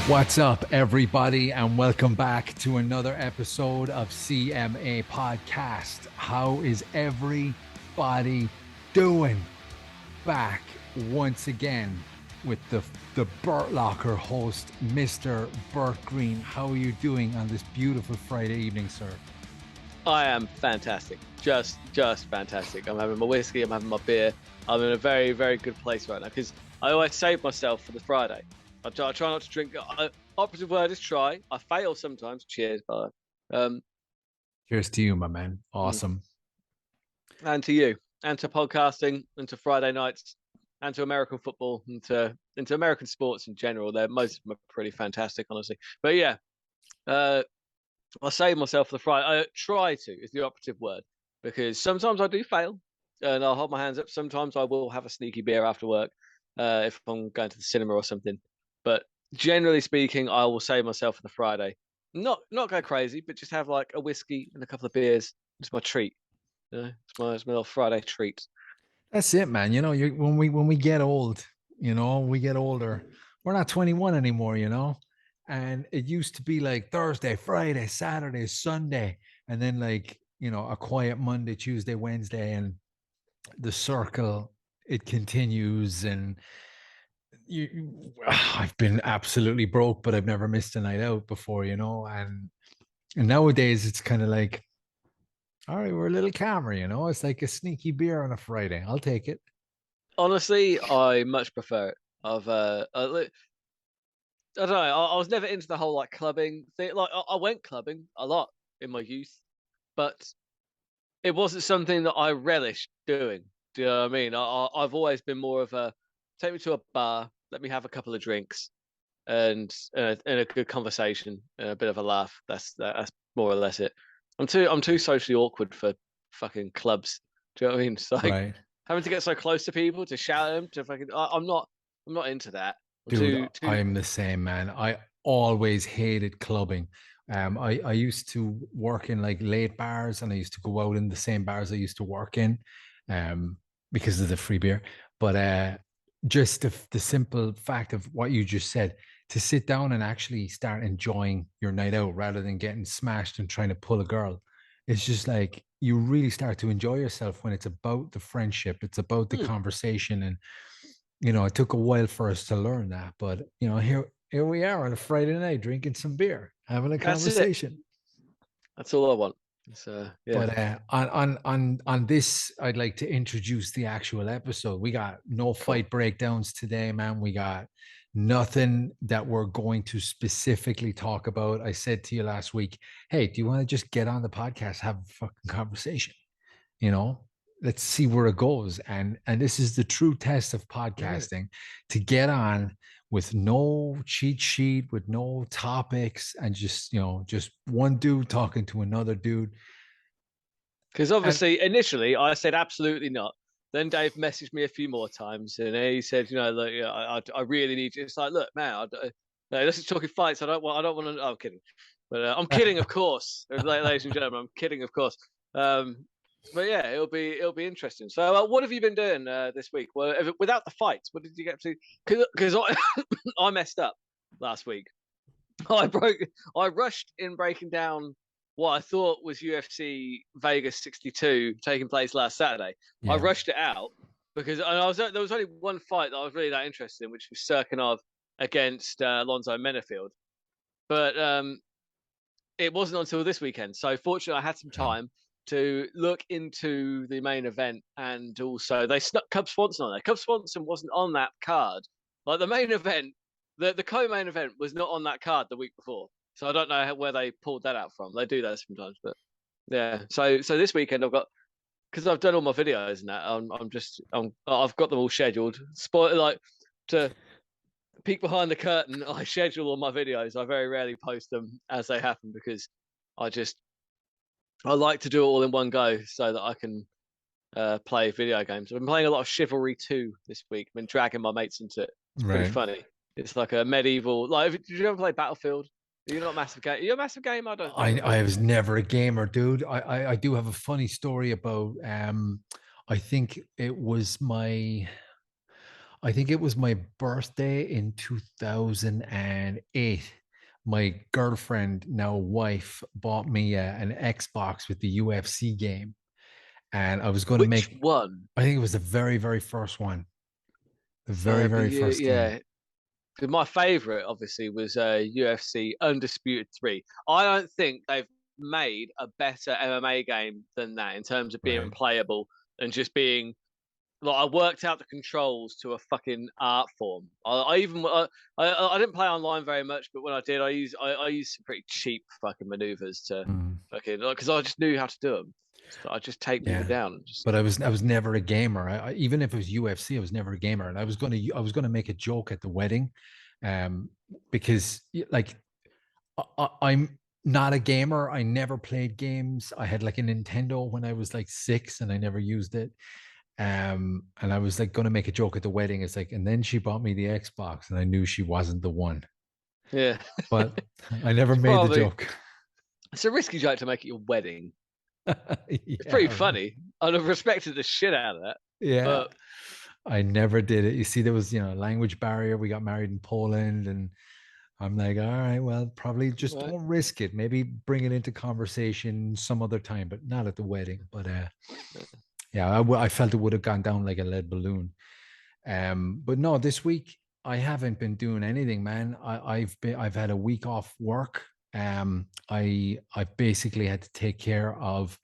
What's up, everybody, and welcome back to another episode of CMA Podcast. How is everybody doing? Back once again with the Burt Locker host, Mr. Burt Green. How are you doing on this beautiful Friday evening, sir? I am fantastic. Just fantastic. I'm having my whiskey, I'm having my beer. I'm in a very, very good place right now because I always save myself for the Friday. I try not to drink. Operative word is try. I fail sometimes. Cheers, brother. Cheers to you, my man. Awesome. And to you, and to podcasting, and to Friday nights, and to American football, and to American sports in general. Most of them are pretty fantastic, honestly. But yeah, I save myself for the Friday. I try to is the operative word because sometimes I do fail, and I'll hold my hands up. Sometimes I will have a sneaky beer after work if I'm going to the cinema or something. But generally speaking, I will save myself for the Friday. Not go crazy, but just have like a whiskey and a couple of beers. It's my treat. It's my little Friday treat. That's it, man. When we get old, we get older. We're not 21 anymore, and it used to be like Thursday, Friday, Saturday, Sunday, and then like a quiet Monday, Tuesday, Wednesday, and the circle it continues. And I've been absolutely broke, but I've never missed a night out before, and nowadays it's kind of like, all right, we're a little calmer, it's like a sneaky beer on a Friday. I'll take it. Honestly, I much prefer it. I don't know. I was never into the whole like clubbing thing. Like I went clubbing a lot in my youth, but it wasn't something that I relished doing. Do you know what I mean? I've always been more of a take me to a bar, let me have a couple of drinks, and a good conversation, and a bit of a laugh. That's more or less it. I'm too socially awkward for fucking clubs. Do you know what I mean? It's like Right. having to get so close to people to shout at them to fucking. I'm not into that. I'm Dude, too. I'm the same, man. I always hated clubbing. I used to work in like late bars, and I used to go out in the same bars I used to work in, um, because of the free beer. But just the simple fact of what you just said, to sit down and actually start enjoying your night out rather than getting smashed and trying to pull a girl, it's just like you really start to enjoy yourself when it's about the friendship, it's about the Hmm, conversation. And it took a while for us to learn that, but here we are on a Friday night drinking some beer, having a that's it. conversation. That's all I want. Yeah. But on this, I'd like to introduce the actual episode. We got no Cool. fight breakdowns today, man. We got nothing that we're going to specifically talk about. I said to you last week, hey, do you want to just get on the podcast, have a fucking conversation? you know let's see where it goes. And this is the true test of Yeah. podcasting, to get on with no cheat sheet, with no topics, and just one dude talking to another dude. Because And obviously, initially, I said absolutely not. Then Dave messaged me a few more times, and he said, look, I really need you. It's like, look, man, no, this is talking fights. I don't want to. Oh, I'm kidding, but I'm kidding, of course, ladies and gentlemen. I'm kidding, of course. But yeah, it'll be interesting. So, what have you been doing this week? Well, without the fights, what did you get to? Because I messed up last week. I broke. I rushed in breaking down what I thought was UFC Vegas 62 taking place last Saturday. I yeah, rushed it out because there was only one fight that I was really that interested in, which was Serkinov against Alonzo Menafield. But it wasn't until this weekend. So fortunately, I had some yeah. time to look into the main event, and also they snuck Cub Swanson on there. Cub Swanson wasn't on that card. Like the main event, the co-main event was not on that card the week before. So I don't know where they pulled that out from. They do that sometimes, but yeah. So this weekend I've got, because I've done all my videos and that. I've got them all scheduled. Spoil like to peek behind the curtain. I schedule all my videos. I very rarely post them as they happen because I just I like to do it all in one go so that I can play video games. I've been playing a lot of Chivalry 2 this week. I've been dragging my mates into it. It's pretty Right. funny. It's like a medieval. Like, did you ever play Battlefield? You're not a massive game. You're a massive game. I don't think. I was never a gamer, dude. I do have a funny story about I think it was my I think it was my birthday in 2008. My girlfriend, now wife, bought me an Xbox with the UFC game. And I was going to Which make, one? I think it was the very, very first one, the very, very first game. Yeah. 'Cause my favorite, obviously, was UFC Undisputed 3. I don't think they've made a better MMA game than that in terms of being Right. playable and just being like I worked out the controls to a fucking art form. I even I didn't play online very much, but when I did, I used some pretty cheap fucking maneuvers to Mm, fucking because I just knew how to do them. So I just take people yeah. down and just But I was never a gamer. Even if it was UFC, I was never a gamer. And I was gonna make a joke at the wedding, um, because like I'm not a gamer. I never played games. I had like a Nintendo when I was like 6 and I never used it. And I was like going to make a joke at the wedding. It's like, and then she bought me the Xbox and I knew she wasn't the one, yeah. but I never It's made the probably joke. it's a risky joke to make at your wedding. It's pretty Yeah. funny. I'd have respected the shit out of that. Yeah. But I never did it. You see, there was, a language barrier. We got married in Poland and I'm like, all right, well, probably just right, don't risk it. Maybe bring it into conversation some other time, but not at the wedding. But yeah, I felt it would have gone down like a lead balloon. But no, this week I haven't been doing anything, man. I've had a week off work. I basically had to take care of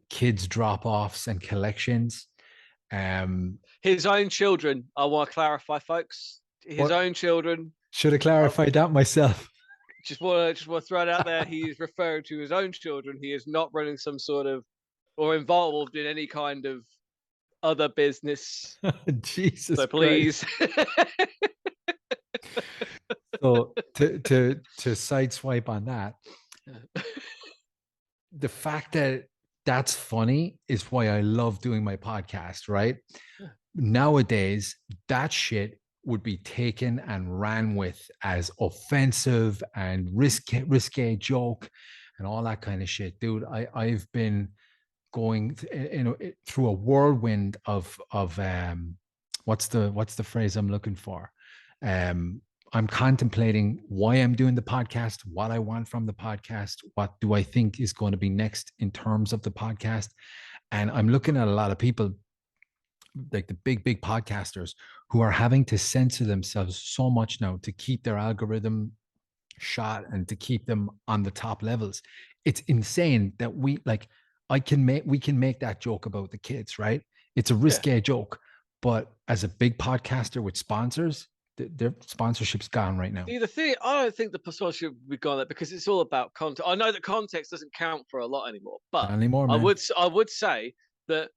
kids drop offs and collections. Um, his own children. I want to clarify, folks. His what own children. should have I clarified that myself. just want to throw it out there. He is referring to his own children. He is not running some sort of or involved in any kind of other business. Jesus So Christ. please, So to sideswipe on that, the fact that that's funny is why I love doing my podcast, right? Nowadays, that shit would be taken and ran with as offensive and risque joke and all that kind of shit. Dude, I've been going through a whirlwind of what's the phrase I'm looking for? Um I'm contemplating why I'm doing the podcast, what I want from the podcast, what do I think is going to be next in terms of the podcast. And I'm looking at a lot of people like the big podcasters who are having to censor themselves so much now to keep their algorithm shot and to keep them on the top levels. It's insane that we can make that joke about the kids, right? It's a yeah. risque joke, but as a big podcaster with sponsors, their sponsorship's gone right now. See, the thing, I don't think the sponsorship would be gone there because it's all about content. I know that context doesn't count for a lot anymore, Not but anymore, I man. would I would say that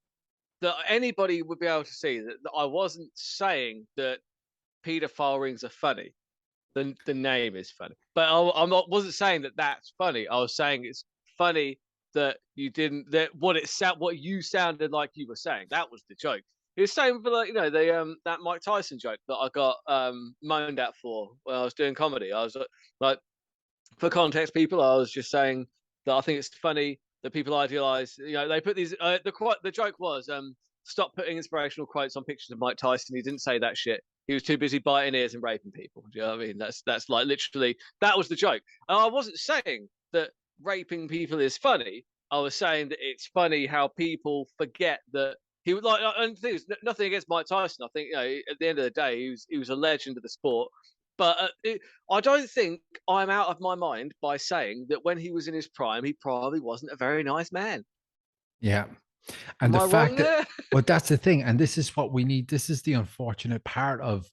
anybody would be able to see that I wasn't saying that pedophile rings are funny. The name is funny, but I'm not wasn't saying that that's funny. I was saying it's funny that you didn't that what you sounded like you were saying. That was the joke. It's the same for like the that Mike Tyson joke that I got moaned at for when I was doing comedy. I was like for context, people, I was just saying that I think it's funny that people idealize. They put these. The joke was, stop putting inspirational quotes on pictures of Mike Tyson. He didn't say that shit. He was too busy biting ears and raping people. Do you know what I mean? That's like literally that was the joke. And I wasn't saying that raping people is funny. I was saying that it's funny how people forget that he would like. And the thing is, nothing against Mike Tyson. I think at the end of the day, he was a legend of the sport. But I don't think I'm out of my mind by saying that when he was in his prime, he probably wasn't a very nice man. Yeah. And Am the I wrong fact that, there? but that's the thing. And this is what we need. This is the unfortunate part of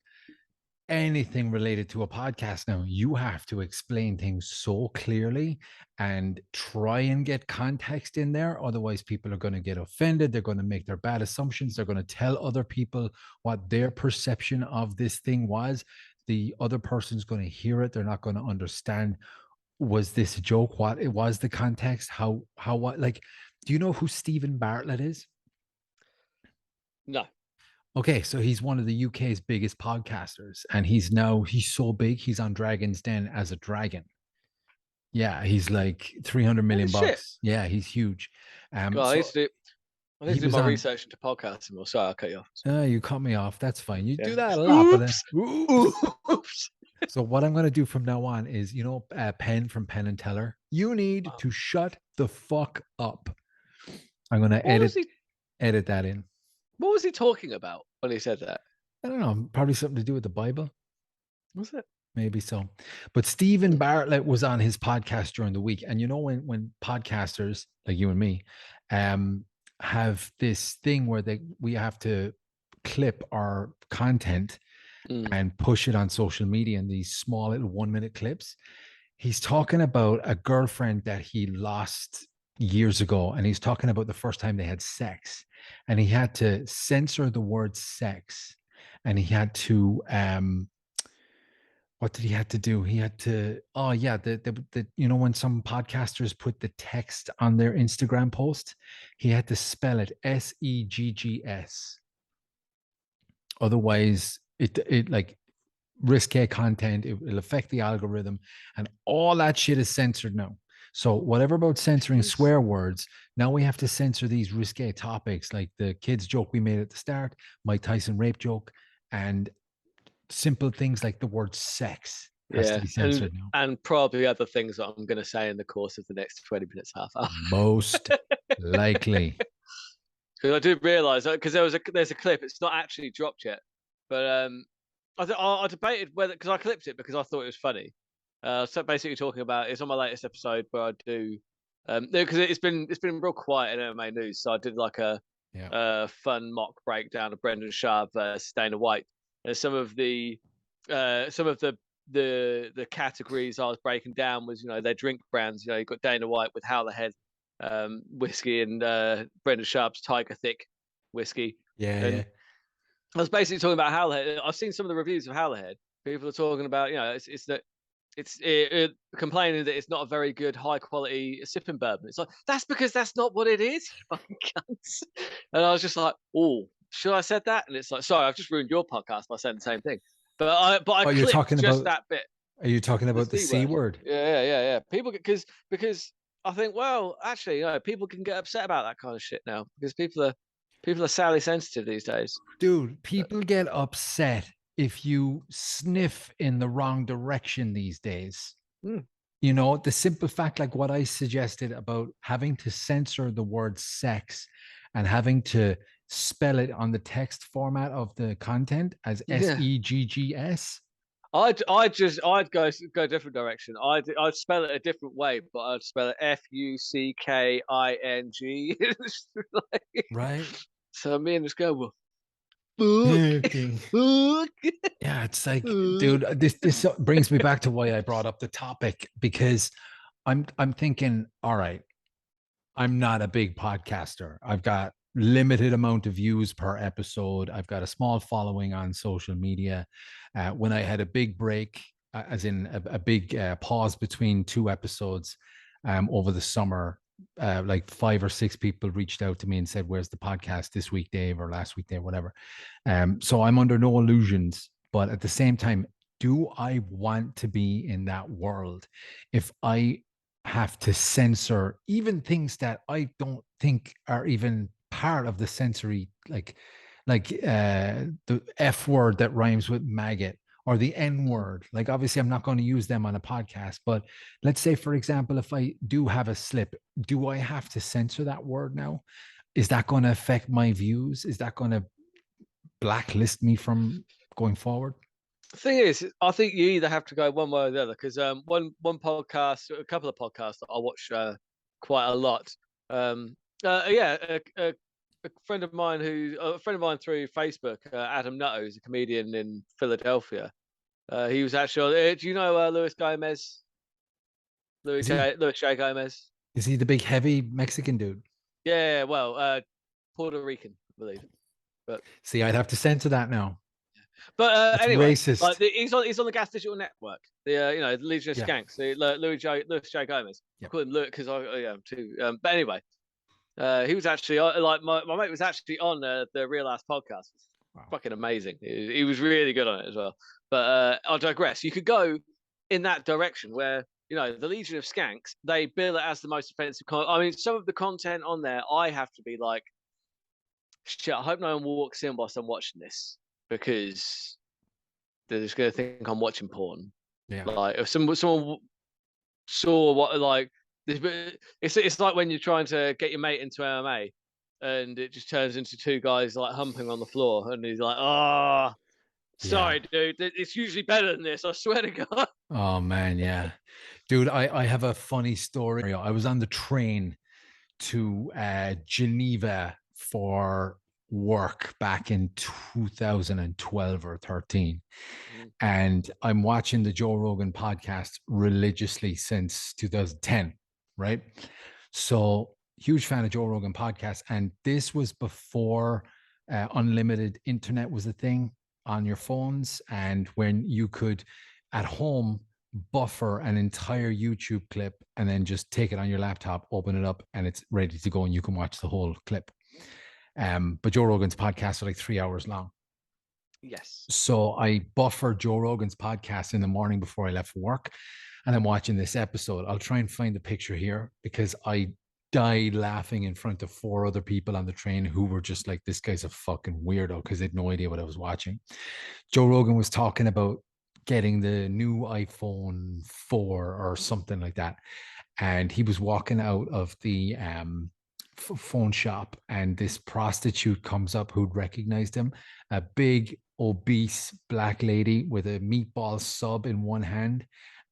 anything related to a podcast now. You have to explain things so clearly and try and get context in there. Otherwise, people are going to get offended. They're going to make their bad assumptions. They're going to tell other people what their perception of this thing was. The other person's going to hear it. They're not going to understand. Was this a joke? What it was, the context, what, like, do you know who Stephen Bartlett is? No. Okay, so he's one of the UK's biggest podcasters, and he's so big, he's on Dragon's Den as a dragon. Yeah, he's like 300 Holy million shit. bucks. Yeah, he's huge. God, I So used to I need He to do was my on. research into podcasting more. Sorry, I'll cut you off. You cut me off. That's fine. You Yeah. do that a lot, but then Oops. oops. Oops. So what I'm going to do from now on is, Penn from Penn and Teller. You need Oh, to shut the fuck up. I'm going to what was edit that in. What was he talking about when he said that? I don't know. Probably something to do with the Bible. Was it? Maybe so. But Stephen Bartlett was on his podcast during the week. And when podcasters like you and me have this thing where we have to clip our content and push it on social media in these small little 1 minute clips. He's talking about a girlfriend that he lost years ago. And he's talking about the first time they had sex. And he had to censor the word sex. And he had to what did he have to do? He had to, oh yeah, the when some podcasters put the text on their Instagram post, he had to spell it SEGGS. Otherwise, it like risque content, it'll affect the algorithm, and all that shit is censored now. So whatever about censoring swear words, now we have to censor these risque topics like the kids joke we made at the start, Mike Tyson rape joke, and simple things like the word sex has to Yeah, be censored now. and probably other things that I'm going to say in the course of the next 20 minutes, half hour. Most likely. Because I did realise that because there's a clip. It's not actually dropped yet, but I debated whether because I clipped it because I thought it was funny. So basically talking about it's on my latest episode where I do because it's been real quiet in MMA news, so I did like a fun mock breakdown of Brendan Schaub versus Dana White. And some of the categories I was breaking down was their drink brands. You got Dana White with Howler Head whiskey and Brendan Sharp's Tiger Thick whiskey. And Yeah. I was basically talking about Howler Head. I've seen some of the reviews of Howler Head. People are talking about it's complaining that it's not a very good high quality sipping bourbon. It's like that's because that's not what it is, you fucking cunts. And I was just like, oh, should I said that? And it's like, sorry, I've just ruined your podcast by saying the same thing. But I you're clipped talking just about that bit. Are you talking about the C word? Yeah. People because I think, well, actually, people can get upset about that kind of shit now because people are sadly sensitive these days. Dude, people get upset if you sniff in the wrong direction these days. The simple fact, like what I suggested about having to censor the word sex and having to spell it on the text format of the content as SEGGS. I'd go a different direction. I'd spell it a different way, but I'd spell it FUCKING. Right. So me and this girl will Yeah, it's like, dude, this brings me back to why I brought up the topic, because I'm thinking, all right, I'm not a big podcaster. I've got limited amount of views per episode. I've got a small following on social media. When I had a big break, as in a big pause between two episodes over the summer, like 5 or 6 people reached out to me and said, "Where's the podcast this week, Dave, or last week, Dave, whatever." So I'm under no illusions, but at the same time, do I want to be in that world? If I have to censor even things that I don't think are even part of the sensory, like the F word that rhymes with maggot, or the N word. Like, obviously, I'm not going to use them on a podcast, but let's say, for example, if I do have a slip, do I have to censor that word now? Is that going to affect my views? Is that going to blacklist me from going forward? The thing is, I think you either have to go one way or the other because one podcast, a couple of podcasts that I watch quite a lot. A friend of mine through Facebook, Adam Nutto, who's a comedian in Philadelphia. He was actually. Do you know Luis Gomez? Luis J. Gomez. Is he the big heavy Mexican dude? Yeah, well, Puerto Rican, I believe. But see, I'd have to censor that now. But anyway, racist. Like he's on the Gas Digital Network. The Legion of Skanks. Louis J. Gomez. I call him Luke because I am too. But anyway, he was actually like my mate was actually on the Real Ass podcast. Wow. Fucking amazing. He was really good on it as well. But I'll digress. You could go in that direction where the Legion of Skanks, they bill it as the most offensive content. I mean, some of the content on there, I have to be like, shit, I hope no one walks in whilst I'm watching this because they're just gonna think I'm watching porn. Yeah. Like if someone saw what like it's like when you're trying to get your mate into MMA and it just turns into two guys like humping on the floor and he's like, "Oh, Yeah. sorry, dude. It's usually better than this. I swear to God." Oh man, yeah. Dude, I have a funny story. I was on the train to Geneva for work back in 2012 or 13. Mhm. And I'm watching the Joe Rogan podcast religiously since 2010, right? So, huge fan of Joe Rogan podcast. And this was before unlimited internet was a thing on your phones. And when you could at home buffer an entire YouTube clip and then just take it on your laptop, open it up, and it's ready to go, and you can watch the whole clip. But Joe Rogan's podcasts are like 3 hours long. Yes. So I buffered Joe Rogan's podcast in the morning before I left for work, and I'm watching this episode. I'll try and find the picture here because I died laughing in front of 4 other people on the train who were just like, this guy's a fucking weirdo because they had no idea what I was watching. Joe Rogan was talking about getting the new iPhone 4 or something like that. And he was walking out of the phone shop, and this prostitute comes up who'd recognized him, a big, obese black lady with a meatball sub in one hand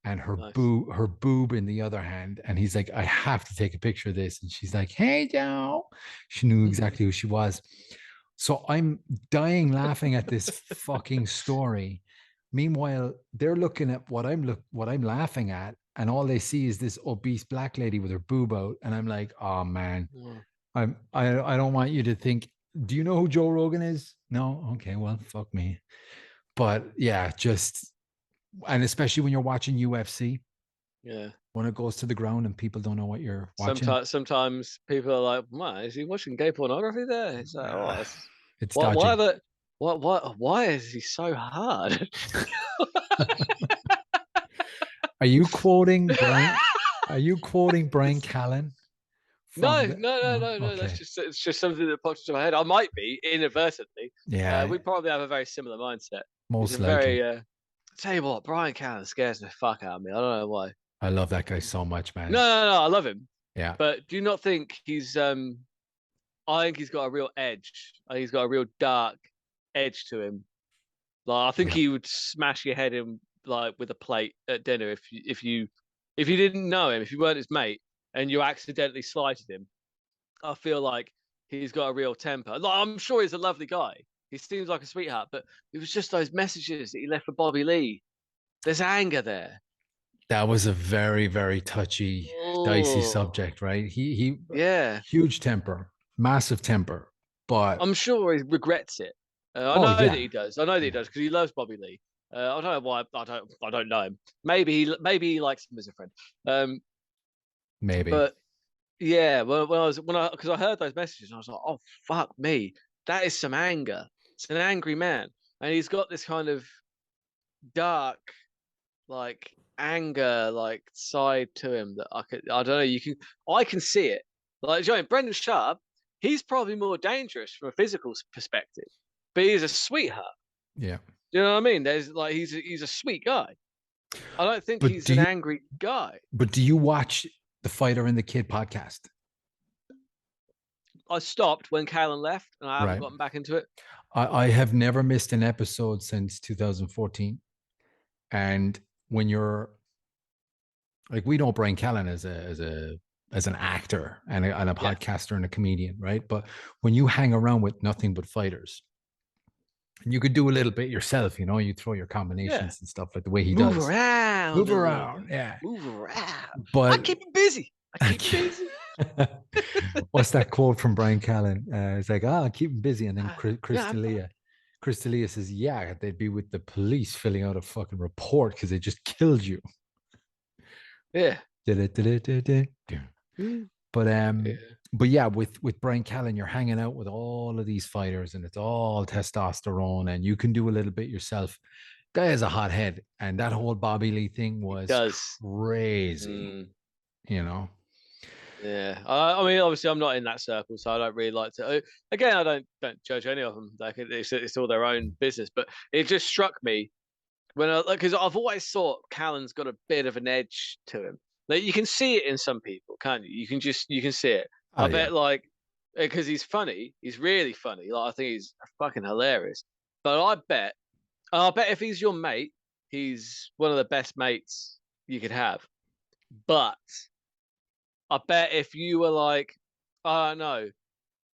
and Nice. her boob in the other hand. And he's like, I have to take a picture of this. And she's like, hey, Joe. She knew exactly who she was. So I'm dying laughing at this fucking story. Meanwhile, they're looking at what I'm laughing at, and all they see is this obese black lady with her boob out. And I'm like, oh man, Mm. I don't want you to think. Do you know who Joe Rogan is? No, okay, well, fuck me. But yeah, just and especially when you're watching UFC, Yeah. when it goes to the ground and people don't know what you're watching, Sometimes people are like, "Man, is he watching gay pornography there?" It's like, "Oh, that's it's what? Why dodgy. the why is he so hard?" Are you quoting Brian? Are you quoting Brian Callen No, from the? no, no, No, no, no. That's okay, just it's just something that pops into my head. I might be inadvertently. yeah, We probably have a very similar mindset. He's a most very. likely. Tell you what, Brian Cannon scares the fuck out of me. I don't know why. I love that guy so much, No, man. no, no. I love him, Yeah, but do you not think he's? I think he's got a real edge. I think he's got a real dark edge to him. Like I think yeah. he would smash your head in like with a plate at dinner if you didn't know him, if you weren't his mate, and you accidentally slighted him. I feel like he's got a real temper. Like, I'm sure he's a lovely guy. He seems like a sweetheart, but it was just those messages that he left for Bobby Lee. There's anger there. That was a very, very touchy, dicey Oh, subject, right? He yeah. huge temper, massive temper, but I'm sure he regrets it. I oh know that yeah, he does. I know that he yeah, does because he loves Bobby Lee. I don't know why. I don't know him. Maybe he likes him as a friend. Um, maybe. but yeah, well, when I because I heard those messages, and I was like, oh fuck me, that is some anger. It's an angry man, and he's got this kind of dark, like anger, like side to him that I don't know. I can see it. Like, you know, Brendan Sharp, he's probably more dangerous from a physical perspective, but he's a sweetheart. Yeah. Do you know what I mean? There's like he's a sweet guy. I don't think But he's an angry guy. do you watch the Fighter and the Kid podcast? I stopped when Callan left, and I haven't Right. gotten back into it. I have never missed an episode since 2014. And when you're like, we know Brian Callen as an actor and a Yeah, podcaster and a comedian, right? But when you hang around with nothing but fighters, and you could do a little bit yourself, you know, you throw your yeah. combinations and stuff like the way he Move does. around Move a little around, bit. yeah. Move around. I But keep him busy. I keep him busy. what's that quote from Brian Callen? It's like, ah, keep him busy. And then Yeah, Chris D'Elia says, yeah, they'd be with the police filling out a fucking report because they just killed you. yeah. But Yeah. but yeah, with Brian Callen, you're hanging out with all of these fighters, and it's all testosterone, and you can do a little bit yourself. Guy has a hot head, and that whole Bobby Lee thing He was does. crazy, Mm, you know. Yeah, I mean, obviously, I'm not in that circle, so I don't really like to. Again, I don't judge any of them. Like it's all their own business. But it just struck me when I because I've always thought Callan's got a bit of an edge to him. Like you can see it in some people, can't you? You can see it. Oh I yeah. bet like because he's funny, he's really funny. Like I think he's fucking hilarious. But I bet if he's your mate, he's one of the best mates you could have. But I bet if you were like, I don't know,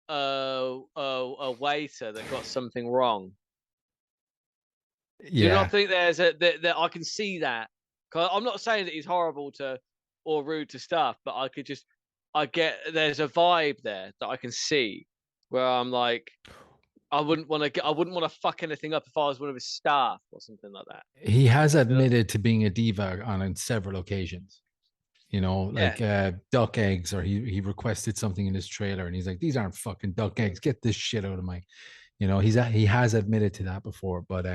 a waiter that got something wrong. Do you not Yeah. think there's that I can see that? 'Cause I'm not saying that he's horrible to or rude to staff, but I get there's a vibe there that I can see where I'm like, I wouldn't want to fuck anything up if I was one of his staff or something like that. He has You know? admitted to being a diva on several occasions. Yeah. Like duck eggs, or he requested something in his trailer, and he's like, "These aren't fucking duck eggs. Get this shit out of my." He has admitted to that before, but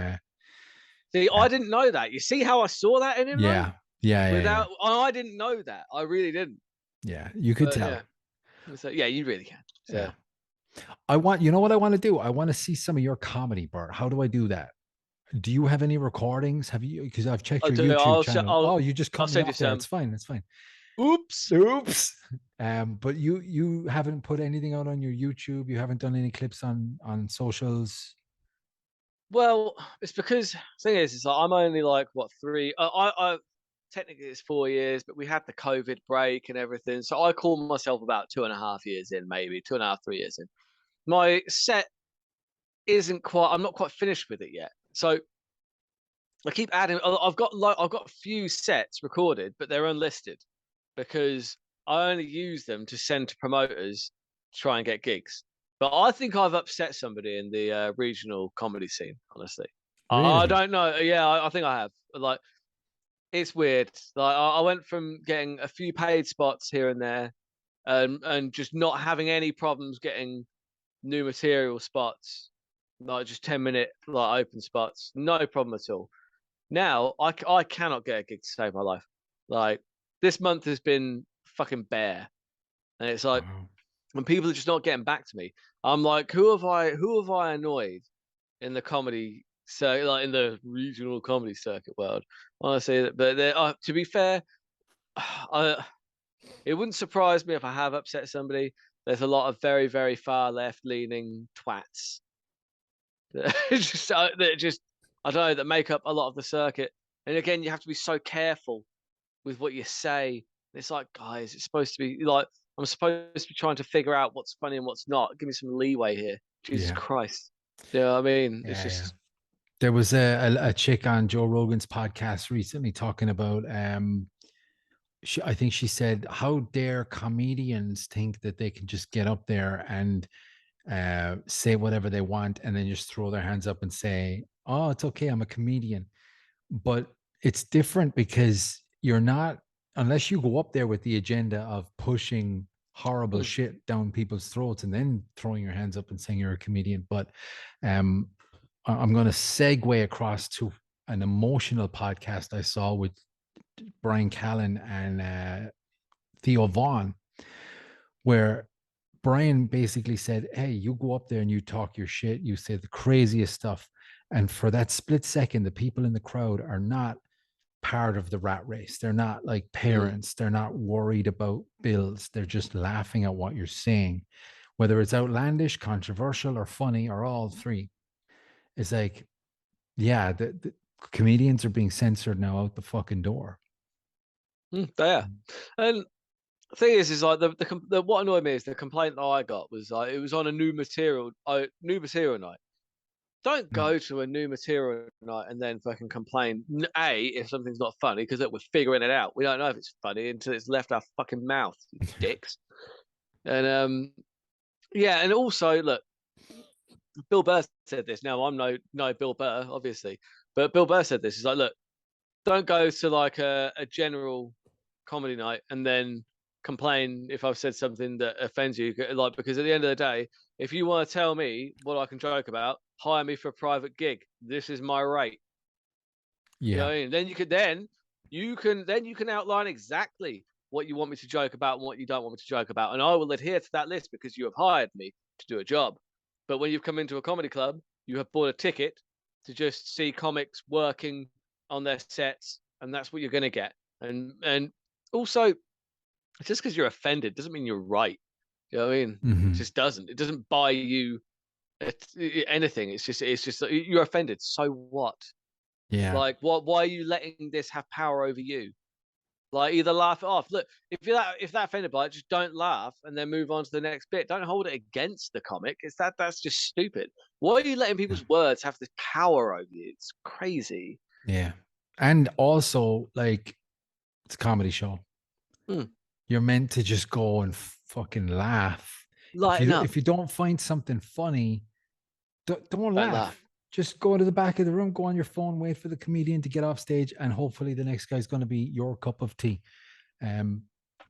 See, uh I didn't know that. You see how I saw that in him though? yeah, yeah, yeah, yeah, Without I didn't know that. I really didn't. yeah. You could But tell. yeah. So yeah, you really can. Yeah. So You know what I want to do? I want to see some of your comedy, Bart. How do I do that? Do you have any recordings? Have you? Because I've checked I'll your do. YouTube channel. Oh, you just I'll cut me send you off there. some. It's fine. It's fine. Oops. Oops. But you haven't put anything out on your YouTube. You haven't done any clips on socials. Well, it's because the thing is, it's like I'm only like what three. I technically it's 4 years, but we had the COVID break and everything, so I call myself about 2.5 years in, maybe 2.5, 3 years in. My set isn't quite. I'm not quite finished with it yet, so I keep adding. I've got a few sets recorded, but they're unlisted because I only use them to send to promoters to try and get gigs. But I think I've upset somebody in the regional comedy scene. Honestly, I Really? don't know. Yeah, I think I have. Like, it's weird. Like, I went from getting a few paid spots here and there, and just not having any problems getting new material spots, like just 10-minute like open spots, no problem at all. Now I cannot get a gig to save my life. Like this month has been fucking bare, and it's like Wow. when people are just not getting back to me. I'm like, who have I annoyed in the comedy circuit, like in the regional comedy circuit world? Honestly, but to be fair, it wouldn't surprise me if I have upset somebody. There's a lot of very very far left leaning twats that just I don't know that make up a lot of the circuit. And again, you have to be so careful with what you say. It's like, guys, it's supposed to be like I'm supposed to be trying to figure out what's funny and what's not. Give me some leeway here. Jesus Yeah. Christ. You know what I mean? It's Yeah. Yeah. just There was a chick on Joe Rogan's podcast recently talking about I think she said, how dare comedians think that they can just get up there and say whatever they want and then just throw their hands up and say, oh, it's okay, I'm a comedian. But it's different because you're not, unless you go up there with the agenda of pushing horrible mm, shit down people's throats and then throwing your hands up and saying you're a comedian. But um, I'm going to segue across to an emotional podcast I saw with Brian Callen and Theo Vaughn, where Brian basically said, hey, you go up there and you talk your shit, you say the craziest stuff. And for that split second, the people in the crowd are not part of the rat race. They're not like mm, parents. They're not worried about bills. They're just laughing at what you're saying, whether it's outlandish, controversial, or funny, or all three. It's like, yeah, the comedians are being censored now out the fucking door. there. And the thing is like the what annoyed me is the complaint that I got was like it was on a new material night. Don't Mm. go to a new material night and then fucking complain. If something's not funny, because we're figuring it out. We don't know if it's funny until it's left our fucking mouth, you dicks. And yeah, and also look, Bill Burr said this. Now I'm no Bill Burr, obviously, but Bill Burr said this. He's like, look, don't go to like a general comedy night and then complain if I've said something that offends you. Like because at the end of the day, if you want to tell me what I can joke about, hire me for a private gig. This is my rate. You know Yeah. what I mean? Then you can outline exactly what you want me to joke about and what you don't want me to joke about, and I will adhere to that list because you have hired me to do a job. But when you've come into a comedy club, you have bought a ticket to just see comics working on their sets, and that's what you're going to get. And also, just because you're offended doesn't mean you're right. You know what I mean? It Hmm. just doesn't. It doesn't buy you anything. It's just that you're offended. So what? Yeah. Like, what? Why are you letting this have power over you? Like, either laugh it off. Look, if that offended by it, just don't laugh and then move on to the next bit. Don't hold it against the comic. That's just stupid. Why are you letting Yeah. people's words have this power over you? It's crazy. Yeah. And also, like, it's a comedy show. Hmm. You're meant to just go and fucking laugh. Lighten up. If you don't find something funny, don't Don't laugh. laugh. Just go to the back of the room, go on your phone, wait for the comedian to get off stage, and hopefully the next guy's going to be your cup of tea. Um,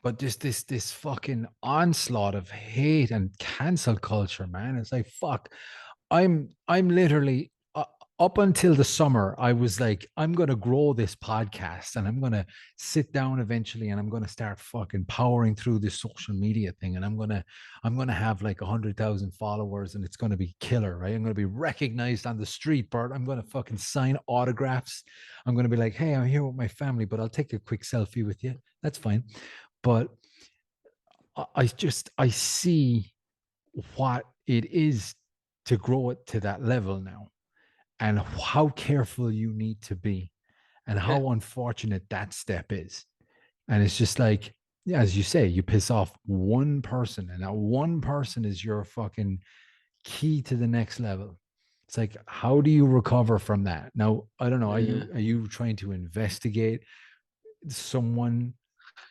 but just this fucking onslaught of hate and cancel culture, man. It's like fuck. I'm literally up until the summer. I was like, I'm gonna grow this podcast, and I'm gonna sit down eventually, and I'm gonna start fucking powering through this social media thing, and I'm gonna have like 100,000 followers, and it's gonna be killer, right? I'm gonna be recognized on the street, Bert. I'm gonna fucking sign autographs. I'm gonna be like, hey, I'm here with my family, but I'll take a quick selfie with you. That's fine. But I see what it is to grow it to that level now, and how careful you need to be, and Yeah. how unfortunate that step is. And it's just like, yeah, as you say, you piss off one person, and that one person is your fucking key to the next level. It's like, how do you recover from that? Now, I don't know. Are Yeah. you trying to investigate someone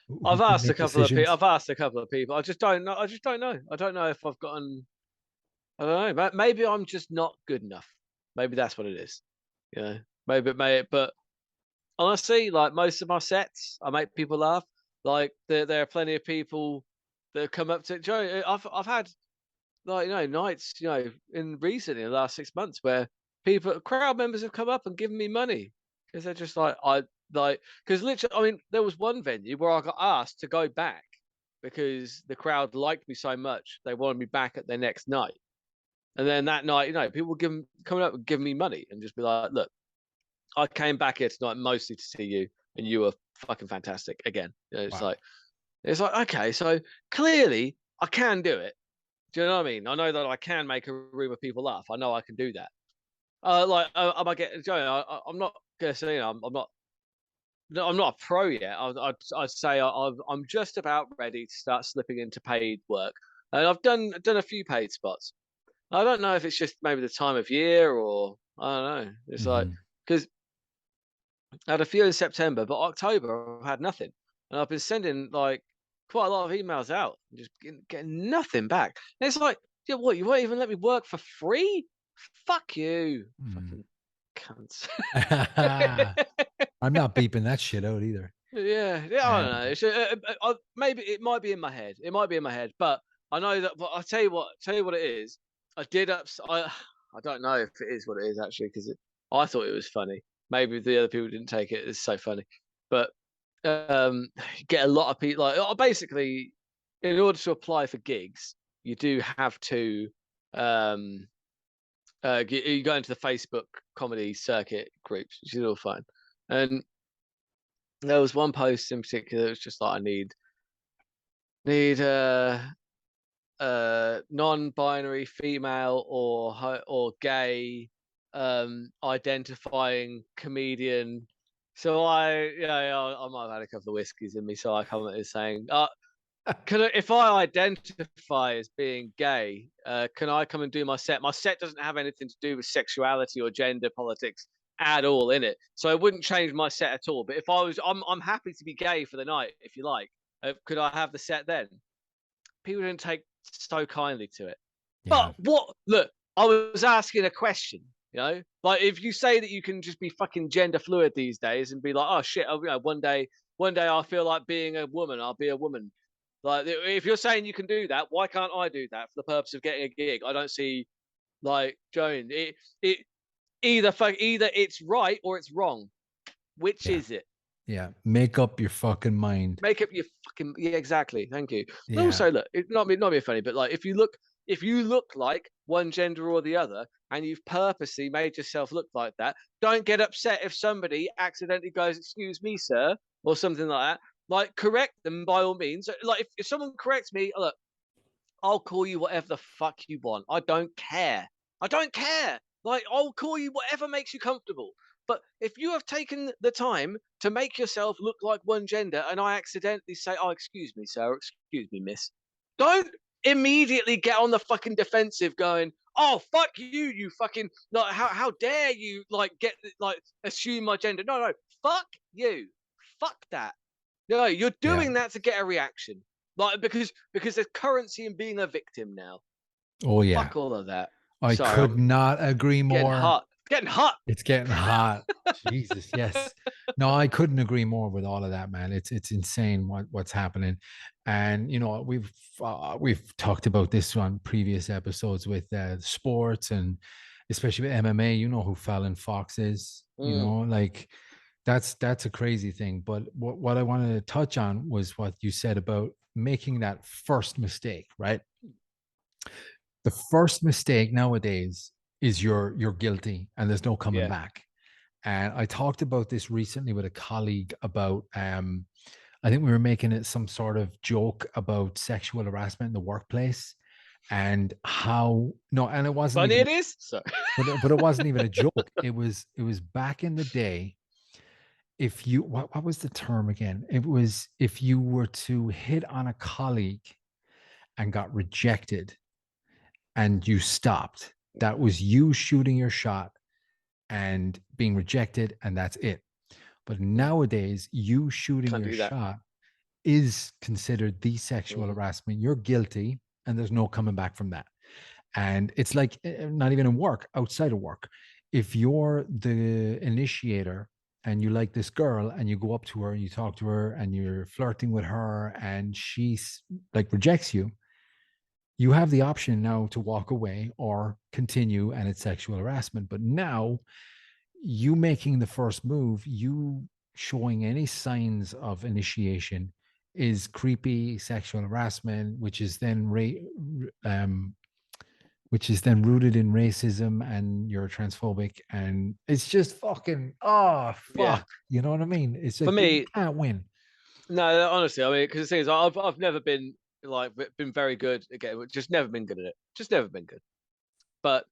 who I've can asked a make couple of people. decisions? I've asked a couple of people. I just don't know. I just don't know. I don't know if I've gotten. I don't know. Maybe I'm just not good enough. Maybe that's what it is. You know. But honestly, like most of my sets, I make people laugh. Like there are plenty of people that come up to Joe. I've had like nights in recently in the last 6 months where crowd members have come up and given me money because they're just like because literally I mean there was one venue where I got asked to go back because the crowd liked me so much they wanted me back at their next night, and then that night people were coming up and giving me money and just be like, look, I came back here tonight mostly to see you, and you were fucking fantastic again. Wow. It's like okay, so clearly I can do it. Do you know what I mean? I know that I can make a room of people laugh. I know I can do that. I might get Joe. I'm not gonna say I'm not. No, I'm not a pro yet. I'd say I'm just about ready to start slipping into paid work, and I've done a few paid spots. I don't know if it's just maybe the time of year or I don't know. It's like Mhm. because I had a few in September, but October I've had nothing, and I've been sending like quite a lot of emails out, and just getting nothing back. And it's like, yeah, what? You won't even let me work for free? Fuck you, Mhm. fucking cunts. I'm not beeping that shit out either. Yeah, I don't know. Um, Maybe it might be in my head. It might be in my head, but I know that. But I'll tell you what it is. I did ups. I don't know if it is what it is actually because I thought it was funny. Maybe the other people didn't take it. It's so funny, but you get a lot of people like basically in order to apply for gigs, you do have to um you go into the Facebook comedy circuit groups, which is all fine. And there was one post in particular that was just like I need non-binary female or gay identifying comedian. So I might have had a couple of whiskeys in me, so I commented saying, if I identify as being gay, can I come and do my set? My set doesn't have anything to do with sexuality or gender politics at all in it, so it wouldn't change my set at all. But if I'm happy to be gay for the night, if you like. Could I have the set then? People didn't take so kindly to it. yeah. But what? Look, I was asking a question. Like if you say that you can just be fucking gender fluid these days and be like, oh shit, one day I feel like being a woman, I'll be a woman. Like if you're saying you can do that, why can't I do that for the purpose of getting a gig? I don't see like Joan. It either it's right or it's wrong. Which Yeah. is it? Yeah. Make up your fucking mind. Make up your fucking yeah, exactly. Thank you. And Yeah. also, look, not being funny, but like if you look like one gender or the other, and you've purposely made yourself look like that, don't get upset if somebody accidentally goes, "Excuse me, sir," or something like that. Like, correct them by all means. Like, if someone corrects me, look, I'll call you whatever the fuck you want. I don't care. I don't care. Like, I'll call you whatever makes you comfortable. But if you have taken the time to make yourself look like one gender and I accidentally say, "Oh, excuse me, sir, or excuse me, miss," don't immediately get on the fucking defensive going, "Oh, fuck you, you fucking, like, how dare you, like, like, assume my gender." No, no, fuck you. Fuck that. No, you're Yeah. doing that to get a reaction. Like, because there's currency in being a victim now. Oh yeah. Fuck all of that. I Sorry, could I'm not agree getting more. hot. Getting hot. It's getting hot. Jesus, yes. No, I couldn't agree more with all of that, man. It's insane what's happening. And you know, we've talked about this on previous episodes with sports and especially with MMA, you know who Fallon Fox is, you Mm, know, like that's a crazy thing. But what I wanted to touch on was what you said about making that first mistake, right? The first mistake nowadays is you're guilty and there's no coming yeah. back. And I talked about this recently with a colleague about I think we were making it some sort of joke about sexual harassment in the workplace and how no, and it wasn't Funny even it is. So but it wasn't even a joke. It was back in the day. If you what was the term again? It was if you were to hit on a colleague and got rejected and you stopped, that was you shooting your shot and being rejected, and that's it. But nowadays, you shooting can't your do that. shot is considered the sexual Mm, harassment. You're guilty, and there's no coming back from that. And it's like not even in work, outside of work. If you're the initiator and you like this girl and you go up to her and you talk to her and you're flirting with her and she's like rejects you, you have the option now to walk away or continue and it's sexual harassment. But now you making the first move, you showing any signs of initiation is creepy sexual harassment, um, which is then rooted in racism and you're transphobic, and it's just fucking oh yeah. fuck, you know what I mean? It's For like you me, can't win. no, honestly, I mean, because the thing is, I've never been like been very good again. Just never been good at it. Just never been good. But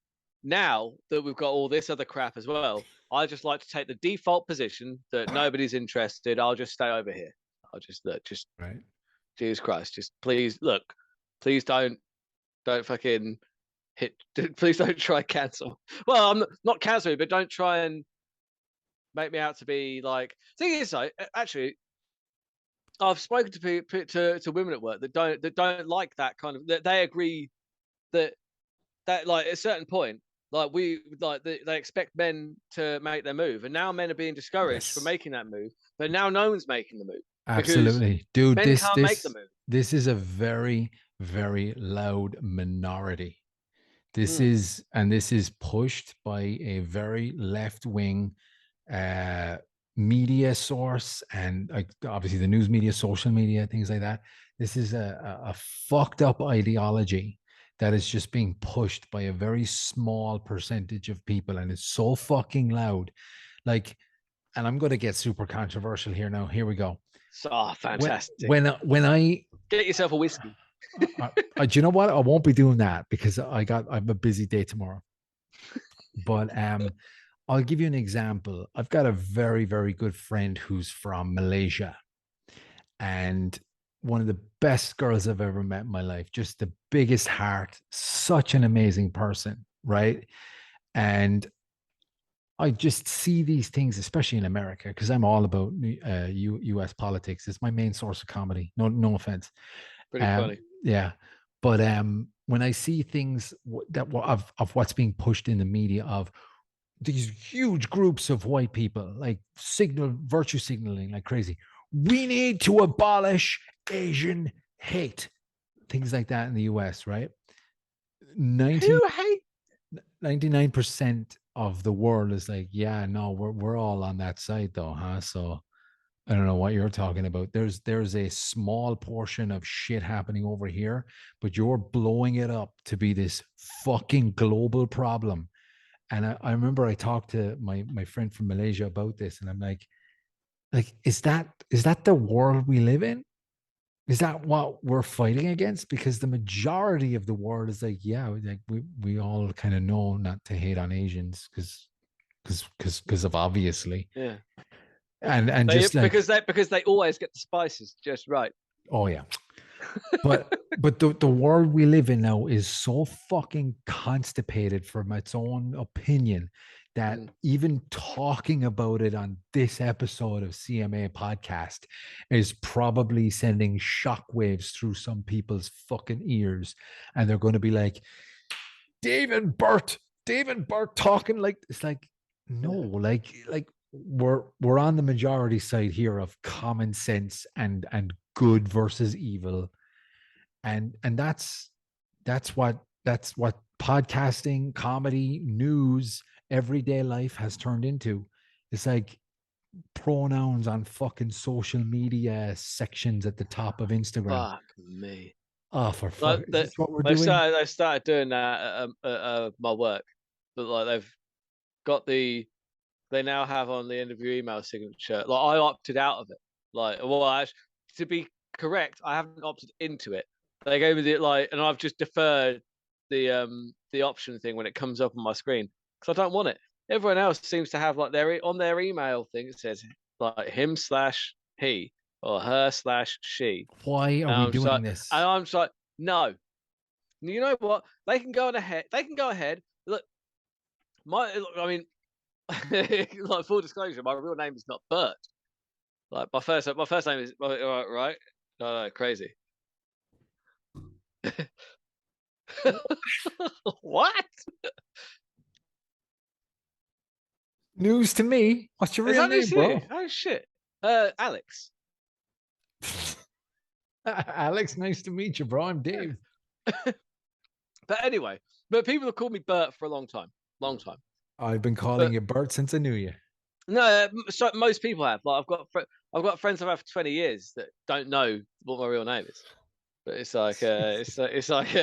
now that we've got all this other crap as well, I just like to take the default position that nobody's interested. I'll just stay over here. I'll just look, just Right. Jesus Christ, just please look, please don't fucking hit. Please don't try cancel. Well, I'm not cancel me, but don't try and make me out to be like. Thing is, though, actually, I've spoken to people to women at work that don't like that kind of. That they agree that like at a certain point, like they expect men to make their move, and now men are being discouraged from Yes. making that move. But now no one's making the move because Absolutely. Dude, men can't make the move. this is a very, very loud minority. Mm, This is pushed by a very left wing uh, media source and like obviously the news media, social media, things like that. This is a fucked up ideology that is just being pushed by a very small percentage of people, and it's so fucking loud. Like, and I'm going to get super controversial here now. Here we go. so When fantastic. when I Get yourself a whiskey. do you know what? I won't be doing that because I have a busy day tomorrow. But I'll give you an example. I've got a very, very good friend who's from Malaysia and one of the best girls I've ever met in my life. Just the biggest heart, such an amazing person, right? And I just see these things, especially in America, because I'm all about U.S. politics. It's my main source of comedy. No, no offense. Pretty funny. Yeah, but when I see things of what's being pushed in the media of these huge groups of white people like virtue signaling like crazy. We need to abolish Asian hate, things like that in the US, right? 90 Who hate? 99% of the world is like, yeah, no, we're all on that side though, huh? So I don't know what you're talking about. There's a small portion of shit happening over here, but you're blowing it up to be this fucking global problem. And I remember I talked to my friend from Malaysia about this, and I'm like, is that the world we live in? Is that what we're fighting against? Because the majority of the world is like, yeah, like we all kind of know not to hate on Asians because of obviously. Yeah, And just like, because they always get the spices just right. oh yeah. But the world we live in now is so fucking constipated from its own opinion that even talking about it on this episode of CMA podcast is probably sending shockwaves through some people's fucking ears. And they're going to be like, Dave and Burt talking like it's like, no, like we're on the majority side here of common sense and good versus evil. And that's what podcasting, comedy, news, everyday life has turned into. It's like pronouns on fucking social media sections at the top of Instagram. Fuck me. Oh, for fuck! Like Is this what we're doing? they started doing that at my work, but like they now have on the end of your email signature. Like I opted out of it. Like, well, actually, to be correct, I haven't opted into it. They gave me the like, and I've just deferred the option thing when it comes up on my screen because I don't want it. Everyone else seems to have like their email thing. It says like him/he or her/she. Why are we doing this? And I'm just like, no. You know what? They can go ahead. They can go ahead. Look, I mean, like full disclosure, my real name is not Burt. Like my first name is right. No, crazy. What? News to me. What's your Is real that name, news to bro? you? Oh shit. Alex. Alex, nice to meet you, bro. I'm Dave. But anyway, but people have called me Burt for a long time. Long time. I've been calling But you Bert since I knew you. no, so most people have. Like I've got friends I've had for 20 years that don't know what my real name is. But it's like it's like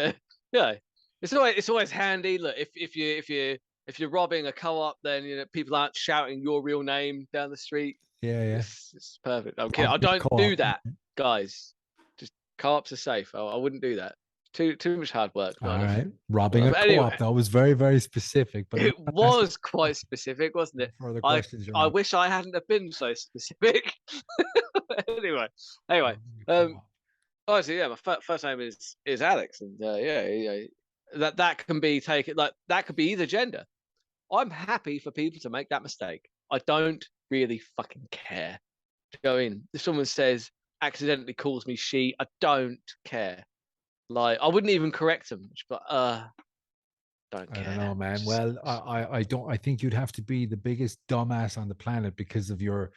yeah, it's always handy. Look, if you're robbing a co-op, then you know people aren't shouting your real name down the street. Yeah, yeah. It's perfect. I'm kidding. I don't Co-op. do that, guys. Just co-ops are safe. I wouldn't do that. Too much hard work. All right. Robbing a Anyway, co-op. That was very, very specific. But it was quite specific, wasn't it? further questions. I wish I hadn't have been so specific. Anyway. Honestly, yeah, my first name is Alex, and yeah, that can be taken like that could be either gender. I'm happy for people to make that mistake. I don't really fucking care. To go in, if someone says accidentally calls me she, I don't care. Like I wouldn't even correct them, but don't care. I don't know, man. Well, I don't. I think you'd have to be the biggest dumbass on the planet because of your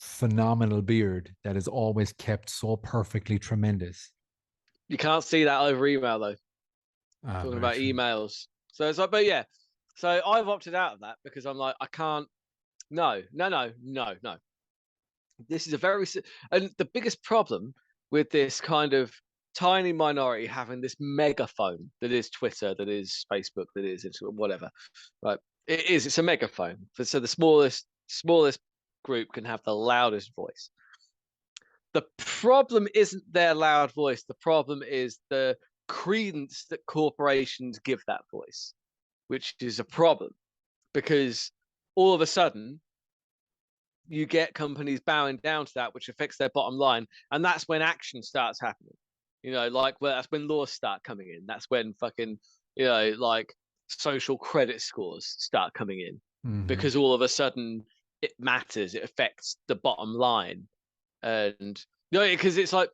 phenomenal beard that is always kept so perfectly tremendous. You can't see that over email though. Talking about True. emails, so it's like, but yeah. So I've opted out of that because I'm like, I can't. No. This is and the biggest problem with this kind of tiny minority having this megaphone that is Twitter, that is Facebook, that is whatever, right? It's a megaphone. So the smallest group can have the loudest voice. The problem isn't their loud voice. The problem is the credence that corporations give that voice, which is a problem because all of a sudden you get companies bowing down to that, which affects their bottom line. And that's when action starts happening. You know, like that's when laws start coming in. That's when fucking, you know, like social credit scores start coming in because all of a sudden it matters. It affects the bottom line. And, you know, because it's like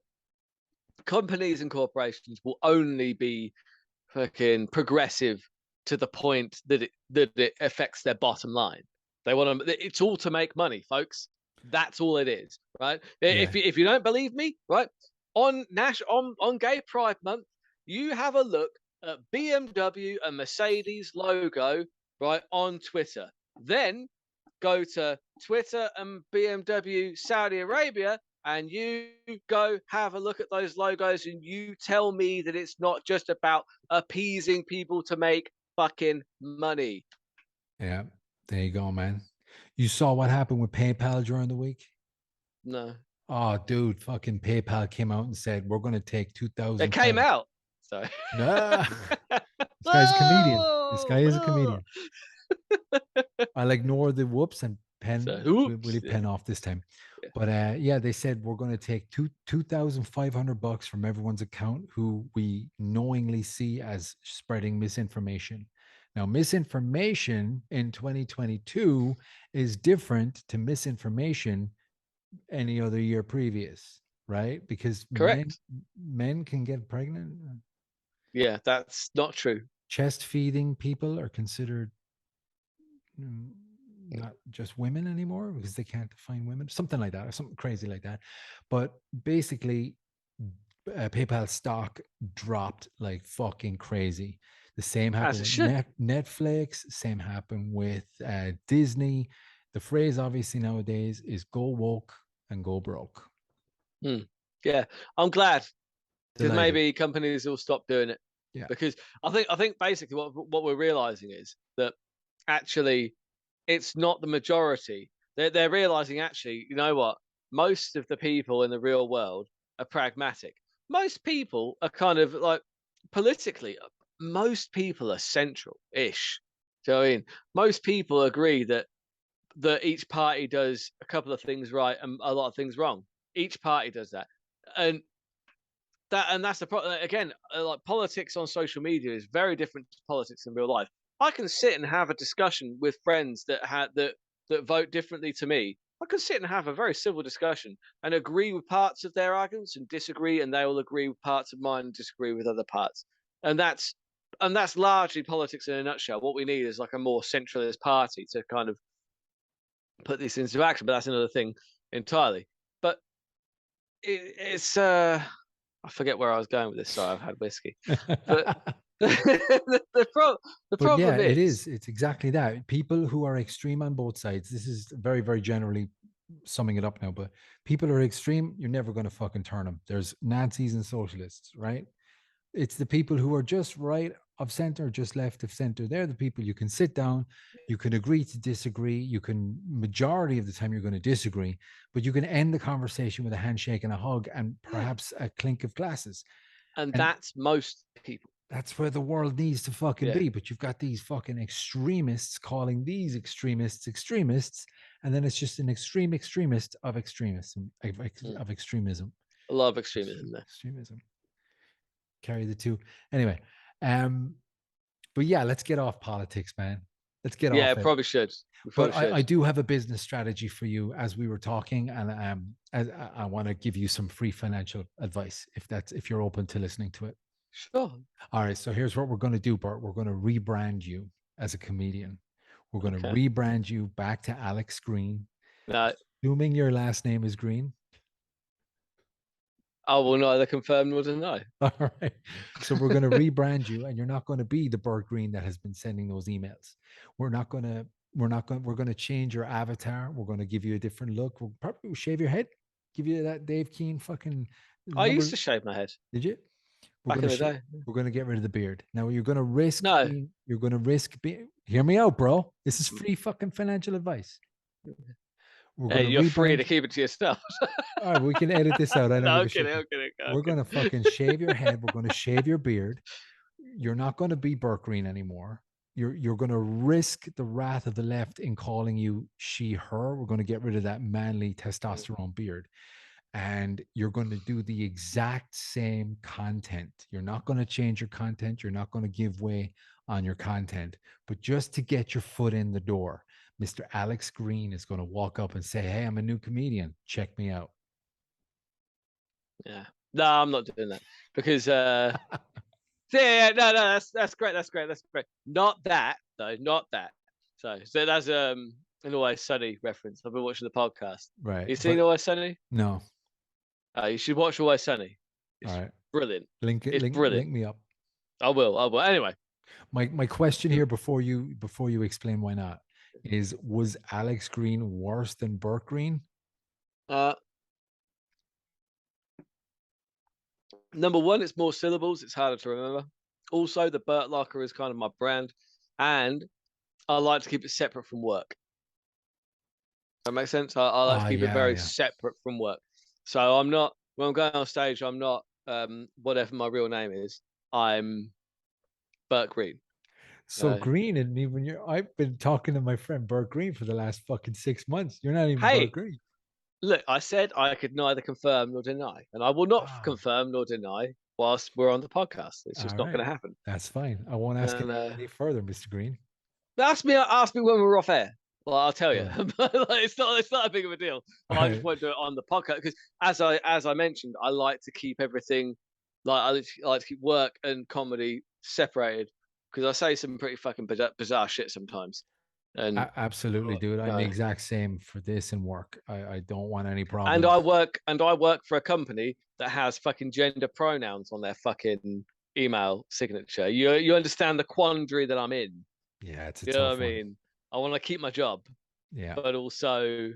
companies and corporations will only be fucking progressive to the point that it affects their bottom line. They want to. It's all to make money, folks. That's all it is, right? Yeah. If you don't believe me, right, on Gay Pride Month, you have a look at BMW and Mercedes logo, right, on Twitter. Then go to Twitter and BMW Saudi Arabia, and you go have a look at those logos, and you tell me that it's not just about appeasing people to make fucking money. Yeah, there you go, man. You saw what happened with PayPal during the week? No, Oh, dude, fucking PayPal came out and said we're going to take it came 2,500. out. So Nah, this guy's a comedian. This oh, guy is a oh. comedian. I'll ignore the whoops and So pen. Will oops. he pen off this time? Yeah. But yeah, they said we're going to take $2,500 from everyone's account who we knowingly see as spreading misinformation. Now, misinformation in 2022 is different to misinformation any other year previous, right? Because Correct. men can get pregnant. Yeah, that's not true. Chest feeding people are considered not just women anymore because they can't define women, something like that, or something crazy like that. But basically, PayPal stock dropped like fucking crazy. The same As happened it with should. Netflix. Same happened with Disney. The phrase, obviously, nowadays is "go woke and go broke." Yeah, I'm glad, because Delighted. maybe companies will stop doing it. Yeah. Because I think basically what we're realizing is that actually it's not the majority. They're realizing, actually, you know what? Most of the people in the real world are pragmatic. Most people are kind of like politically. Most people are central-ish. Do you know what I mean? Most people agree that each party does a couple of things right and a lot of things wrong. Each party does that, and that's the problem. Again, like, politics on social media is very different to politics in real life. I can sit and have a discussion with friends that vote differently to me. I can sit and have a very civil discussion and agree with parts of their arguments and disagree, and they will agree with parts of mine and disagree with other parts. And that's largely politics in a nutshell. What we need is like a more centralist party to kind of put these into action. But that's another thing entirely. But it's I forget where I was going with this. Sorry, I've had whiskey. But the But yeah, problem it is, is. It's exactly that. People who are extreme on both sides. This is very, very generally summing it up now. But people who are extreme, you're never going to fucking turn them. There's Nazis and socialists, right? It's the people who are just right of center, just left of center. They're the people you can sit down, you can agree to disagree. You can, majority of the time, you're going to disagree, but you can end the conversation with a handshake and a hug and yeah, perhaps a clink of glasses. and And that's most people. that's where the world needs to fucking Yeah. be. But you've got these fucking extremists calling these extremists extremists, and then it's just an extremist of extremism of extremism. A lot of extremism there. Extremism. Carry the two. Anyway, um, but yeah, let's get off politics, man. Let's get Yeah, off it it. probably should. We But probably should. I do have a business strategy for you as we were talking, and I want to give you some free financial advice if you're open to listening to it. Sure. All right, so here's what we're going to do, Bart. We're going to rebrand you as a comedian. We're going to Okay. rebrand you back to Alex Green, No, assuming your last name is Green. I will neither confirm nor deny. All right. So we're going to rebrand you, and you're not going to be the Burt Green that has been sending those emails. We're going to change your avatar. We're going to give you a different look. We'll probably shave your head, give you that Dave Keane fucking I used number. to shave my head Did you? back in the day. We're going to get rid of the beard. Now you're going to risk No. being, hear me out, bro. This is free fucking financial advice. We're Hey, going to you're free rebrand. to keep it to yourself. All right, we can edit this out. I don't No, give I'm a shit. kidding. I'm kidding. We're going to fucking shave your head. We're going to shave your beard. You're not going to be Burt Green anymore. You're going to risk the wrath of the left in calling you she, her. We're going to get rid of that manly testosterone beard. And you're going to do the exact same content. You're not going to change your content. You're not going to give way on your content. But just to get your foot in the door, Mr. Alex Green is going to walk up and say, "Hey, I'm a new comedian. Check me out." Yeah. No, I'm not doing that because yeah, no, that's great. That's great. That's great. Not that though. Not that. So that's an Always Sunny reference. I've been watching the podcast. Right. You seen Always Sunny? No. You should watch Always Sunny. It's All right. brilliant. Link It's brilliant. link me up. I will. Anyway, My question here before you explain why not is, was Alex Green worse than Burt Green? Uh, Number one, it's more syllables. It's harder to remember. Also, the Burt Locker is kind of my brand, and I like to keep it separate from work. That makes sense. I like to Oh keep it yeah, very yeah. separate from work. So I'm not when I'm going on stage. I'm not whatever my real name is. I'm Burt Green. So Green, and even you're, I've been talking to my friend Burt Green for the last fucking 6 months. You're not even Burt Hey, Green. look, I said I could neither confirm nor deny, and I will not Ah, confirm nor deny whilst we're on the podcast. It's just all not right. going to happen. That's fine. I won't ask And any further, Mr. Green. ask me when we're off air. Well, I'll tell you, Sure. but like, it's not a big of a deal. All But I just right. won't do it on the podcast because, as I mentioned, I like to keep everything I like to keep work and comedy separated because I say some pretty fucking bizarre shit sometimes, and Absolutely, dude. I'm the uh, exact same for this and work. I don't want any and problems. I work for a company that has fucking gender pronouns on their fucking email signature. You understand the quandary that I'm in? Yeah, it's a You know what I tough one. mean? I want to keep my job, Yeah. but also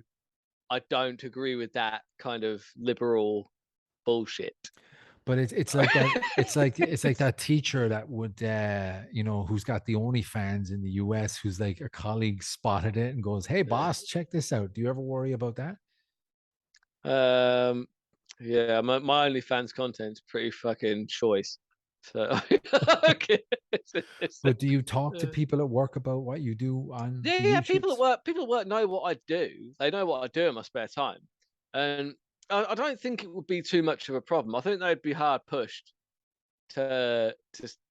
I don't agree with that kind of liberal bullshit. But it's like that. It's like that teacher that would, who's got the OnlyFans in the US, who's like a colleague spotted it and goes, "Hey, Yeah. boss, check this out." Do you ever worry about that? Um, yeah, my OnlyFans content's pretty fucking choice. So okay. But do you talk to Uh, people at work about what you do on yeah, the yeah. YouTubes? People at work know what I do. They know what I do in my spare time, and I don't think it would be too much of a problem. I think they'd be hard pushed to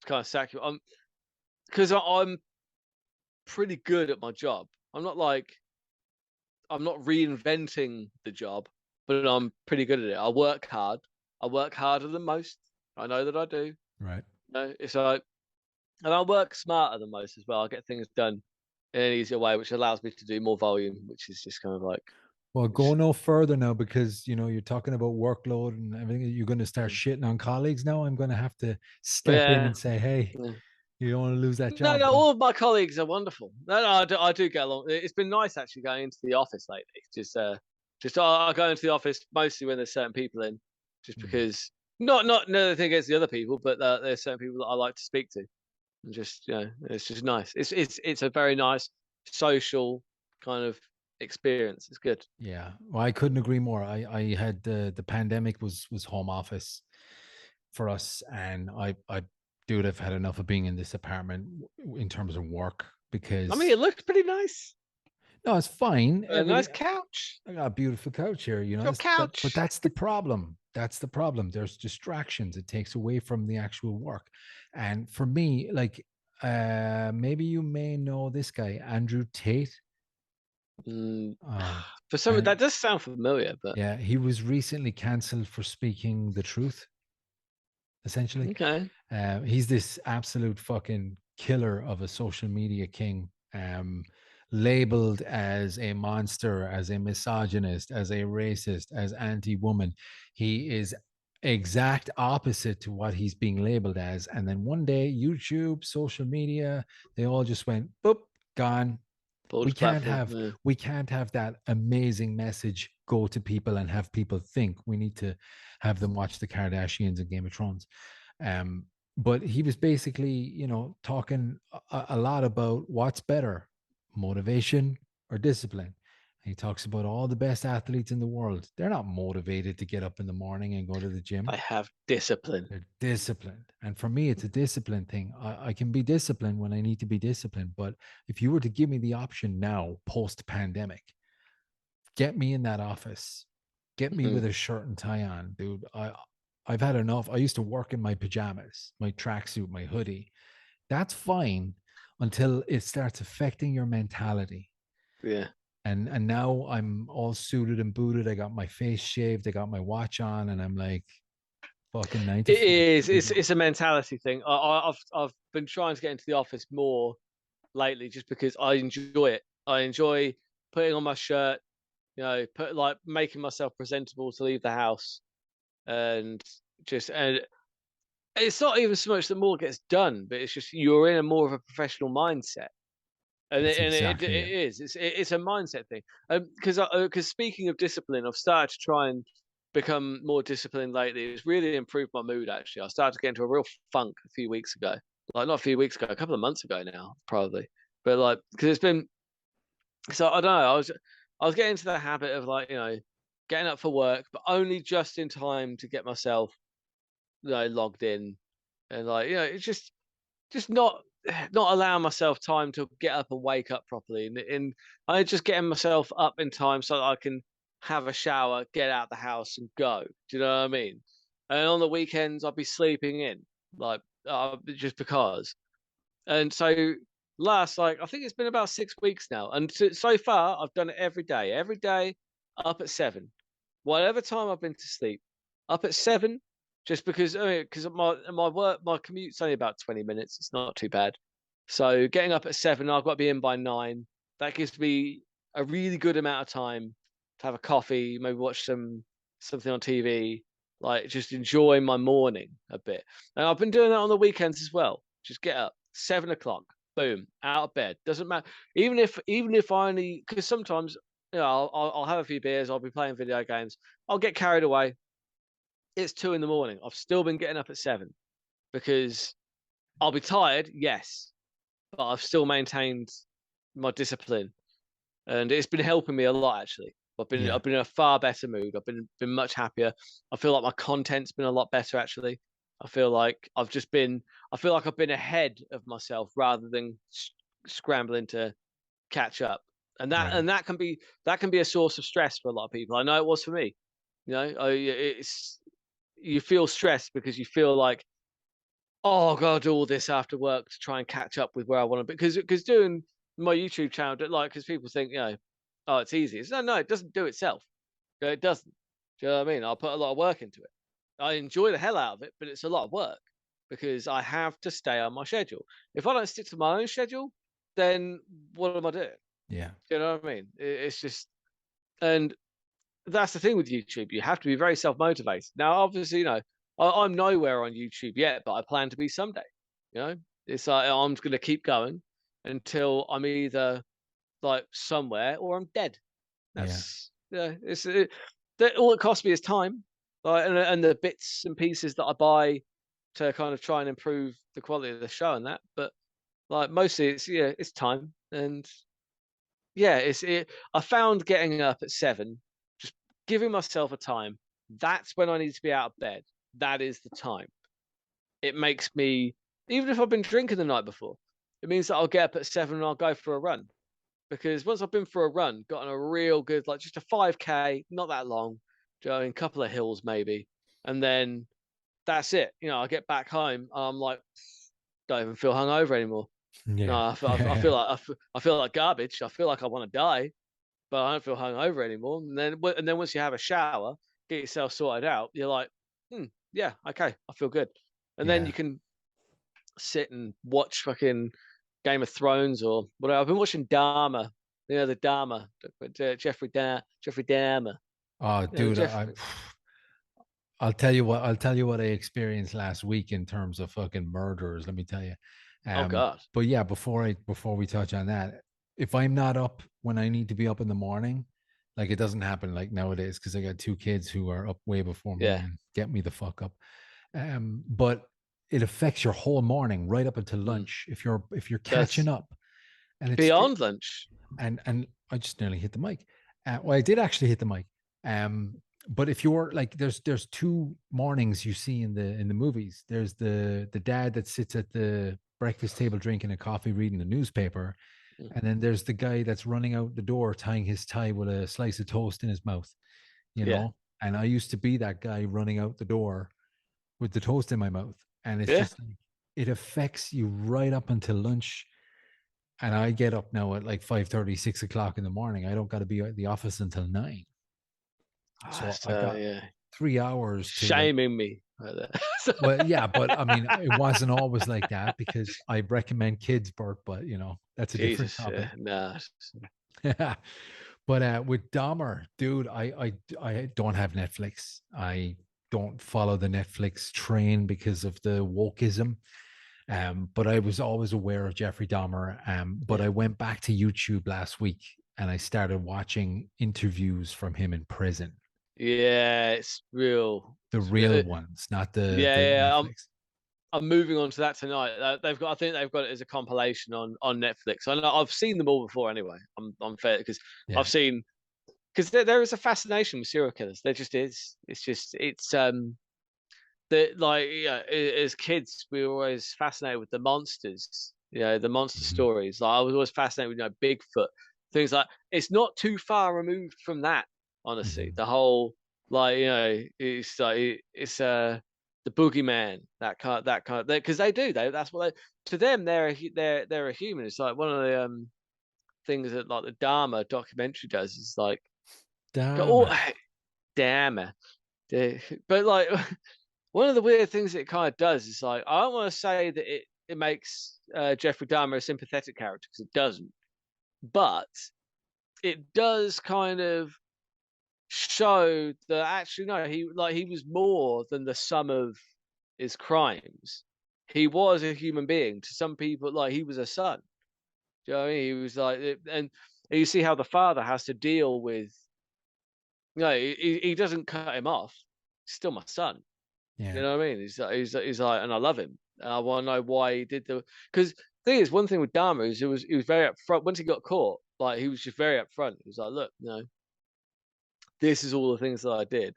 kind of sack you. Because I'm pretty good at my job. I'm not reinventing the job, but I'm pretty good at it. I work hard. I work harder than most. I know that I do. Right. No, it's like, and I work smarter than most as well. I get things done in an easier way, which allows me to do more volume, which is just kind of like, Well, go it's, no further now because you're talking about workload and everything. You're going to start mm. shitting on colleagues now. I'm going to have to step in Yeah, and say, "Hey, yeah. you don't want to lose that No, job, no, bro." all of my colleagues are wonderful. No, no, I do get along. It's been nice actually going into the office lately. I go into the office mostly when there's certain people in, just Mm. because not nothing against the other people, but there's certain people that I like to speak to, and just it's just nice. It's a very nice social kind of experience. It's good. Yeah, well, I couldn't agree more. I had the pandemic was home office for us, and I dude, I've had enough of being in this apartment in terms of work I mean, because it looks pretty nice. no, it's fine. A nice Everything. couch. I got a beautiful couch here, Your but couch. that's the problem. That's the problem. There's distractions. It takes away from the actual work. And for me, like, maybe you may know this guy, Andrew Tate. Mm, Um, for some, and that does sound familiar, but yeah, he was recently cancelled for speaking the truth, essentially. okay. He's this absolute fucking killer of a social media king, labeled as a monster, as a misogynist, as a racist, as anti-woman. He is exact opposite to what he's being labeled as. And then one day, YouTube, social media, they all just went boop, gone. we Borders can't platform. have Yeah. we can't have that amazing message go to people and have people think. We need to have them watch the Kardashians and Game of Thrones. um but he was basically talking a lot about what's better, motivation or discipline. He talks about all the best athletes in the world. They're not motivated to get up in the morning and go to the gym. I have discipline. They're disciplined. And for me, it's a discipline thing. I can be disciplined when I need to be disciplined. But if you were to give me the option now, post pandemic, get me in that office, get me Mhm. with a shirt and tie on, dude. I've had enough. I used to work in my pajamas, my tracksuit, my hoodie. That's fine until it starts affecting your mentality. Yeah. And now I'm all suited and booted. I got my face shaved. I got my watch on, and I'm like, fucking nine to It five. is. Here we go. It's a mentality thing. I've been trying to get into the office more lately, just because I enjoy it. I enjoy putting on my shirt. Put like making myself presentable to leave the house, and and it's not even so much that more gets done, but it's just you're in a more of a professional mindset. And That's it exactly it. is. It's a mindset thing. Because speaking of discipline, I've started to try and become more disciplined lately. It's really improved my mood, actually. I started to get into a real funk a few weeks ago. Like, not a few weeks ago, a couple of months ago now, probably. But, like, because it's been so I don't know, I was getting into the habit of, like, getting up for work, but only just in time to get myself, logged in and, like, it's just not allowing myself time to get up and wake up properly, and I just getting myself up in time so that I can have a shower, get out the house, and go. Do you know what I mean? And on the weekends, I'll be sleeping in, like, just because. And so like, I think it's been about 6 weeks now, and so far I've done it every day. Every day, up at 7, whatever time I've been to sleep, up at 7, just because my commute's only about 20 minutes. It's not too bad. So getting up at 7, I've got to be in by 9. That gives me a really good amount of time to have a coffee, maybe watch something on TV, like just enjoy my morning a bit. And I've been doing that on the weekends as well. Just get up, 7 o'clock, boom, out of bed. Doesn't matter. Even if I only, because sometimes, I'll have a few beers, I'll be playing video games, I'll get carried away. It's 2 in the morning. I've still been getting up at 7 because I'll be tired, yes, but I've still maintained my discipline, and it's been helping me a lot, actually. Yeah. I've been in a far better mood. I've been much happier. I feel like my content's been a lot better, actually. I feel like I've been ahead of myself rather than scrambling to catch up. And that Right. and that can be a source of stress for a lot of people. I know it was for me. It's you feel stressed because you feel like, oh, I've got to do all this after work to try and catch up with where I want to be. Because doing my YouTube channel, like, because people think, oh, it's easy. No, it doesn't do itself. It doesn't. Do you know what I mean? I put a lot of work into it. I enjoy the hell out of it, but it's a lot of work because I have to stay on my schedule. If I don't stick to my own schedule, then what am I doing? Yeah. Do you know what I mean? It's just, and that's the thing with YouTube. You have to be very self motivated. Now, obviously, I'm nowhere on YouTube yet, but I plan to be someday. You know, it's like I'm just going to keep going until I'm either like somewhere or I'm dead. Yeah. That's yeah. All it costs me is time, like, and the bits and pieces that I buy to kind of try and improve the quality of the show and that. But like mostly, it's time, and yeah, I found getting up at 7, just giving myself a time. That's when I need to be out of bed. That is the time. It makes me, even if I've been drinking the night before, it means that I'll get up at 7 and I'll go for a run. Because once I've been for a run, gotten a real good, like, just a 5K, not that long, a couple of hills maybe, and then that's it. I get back home, I'm like, don't even feel hungover anymore. No, Yeah. I feel like garbage. I feel like I want to die, but I don't feel hungover anymore. And then once you have a shower, get yourself sorted out, you're like, yeah, okay, I feel good. And then Yeah. you can sit and watch fucking Game of Thrones or whatever. I've been watching Dharma, the Dharma, Jeffrey Dahmer. Oh, dude, Jeffrey. I'll tell you what. I'll tell you what I experienced last week in terms of fucking murderers. Let me tell you. Oh God. But yeah, before we touch on that, if I'm not up when I need to be up in the morning, like, it doesn't happen like nowadays because I got two kids who are up way before me Yeah. and get me the fuck up. But it affects your whole morning right up until Mm. lunch if you're catching That's up, and beyond lunch. and I just nearly hit the mic. Well, I did actually hit the mic. But if you're like, there's two mornings you see in the movies. There's the dad that sits at the breakfast table drinking a coffee, reading the newspaper, Mm. and then there's the guy that's running out the door tying his tie with a slice of toast in his mouth. You Yeah. know, and I used to be that guy running out the door with the toast in my mouth, and it's Yeah. just like, it affects you right up until lunch. And I get up now at like 5:30, 6 o'clock in the morning. I don't got to be at the office until 9. So I got Yeah. 3 hours to, like, Shaming me like that. well, yeah, but I mean, it wasn't always like that because I recommend kids, Burt, but that's a different Jesus. topic. Yeah. Nah. Yeah. But with Dahmer, dude, I don't have Netflix. I don't follow the Netflix train because of the wokeism. But I was always aware of Jeffrey Dahmer. But Yeah. I went back to YouTube last week and I started watching interviews from him in prison, Yeah, it's real. the It's real real. ones, not the Yeah, yeah. Netflix. I'm moving on to that tonight. They've got, I think they've got it as a compilation on Netflix. I know I've seen them all before anyway. I'm fair because I've Yeah. seen, because there is a fascination with serial killers. There just is. It's that, like, yeah, as kids we were always fascinated with the monsters. The monster Mhm. stories. Like I was always fascinated with Bigfoot, things like. It's not too far removed from that. Honestly, Mhm. the whole, like, it's like the boogeyman, that kind of, because they do, that's what they, to them they're a human. It's like one of the things that, like, the Dharma documentary does is like go, Damn oh, it. damn it. But like one of the weird things it kind of does is, like, I don't want to say that it makes Jeffrey Dahmer a sympathetic character, because it doesn't, but it does kind of show that actually no, he was more than the sum of his crimes. He was a human being. To some people, like, he was a son. Do you know what I mean? He was like, and you see how the father has to deal with. He doesn't cut him off. He's still my son. You Yeah. know what I mean? He's like, and I love him. And I want to know why he did the. Because thing is, one thing with Dahmer is he was very upfront. Once he got caught, like, he was just very upfront. He was like, look, this is all the things that I did.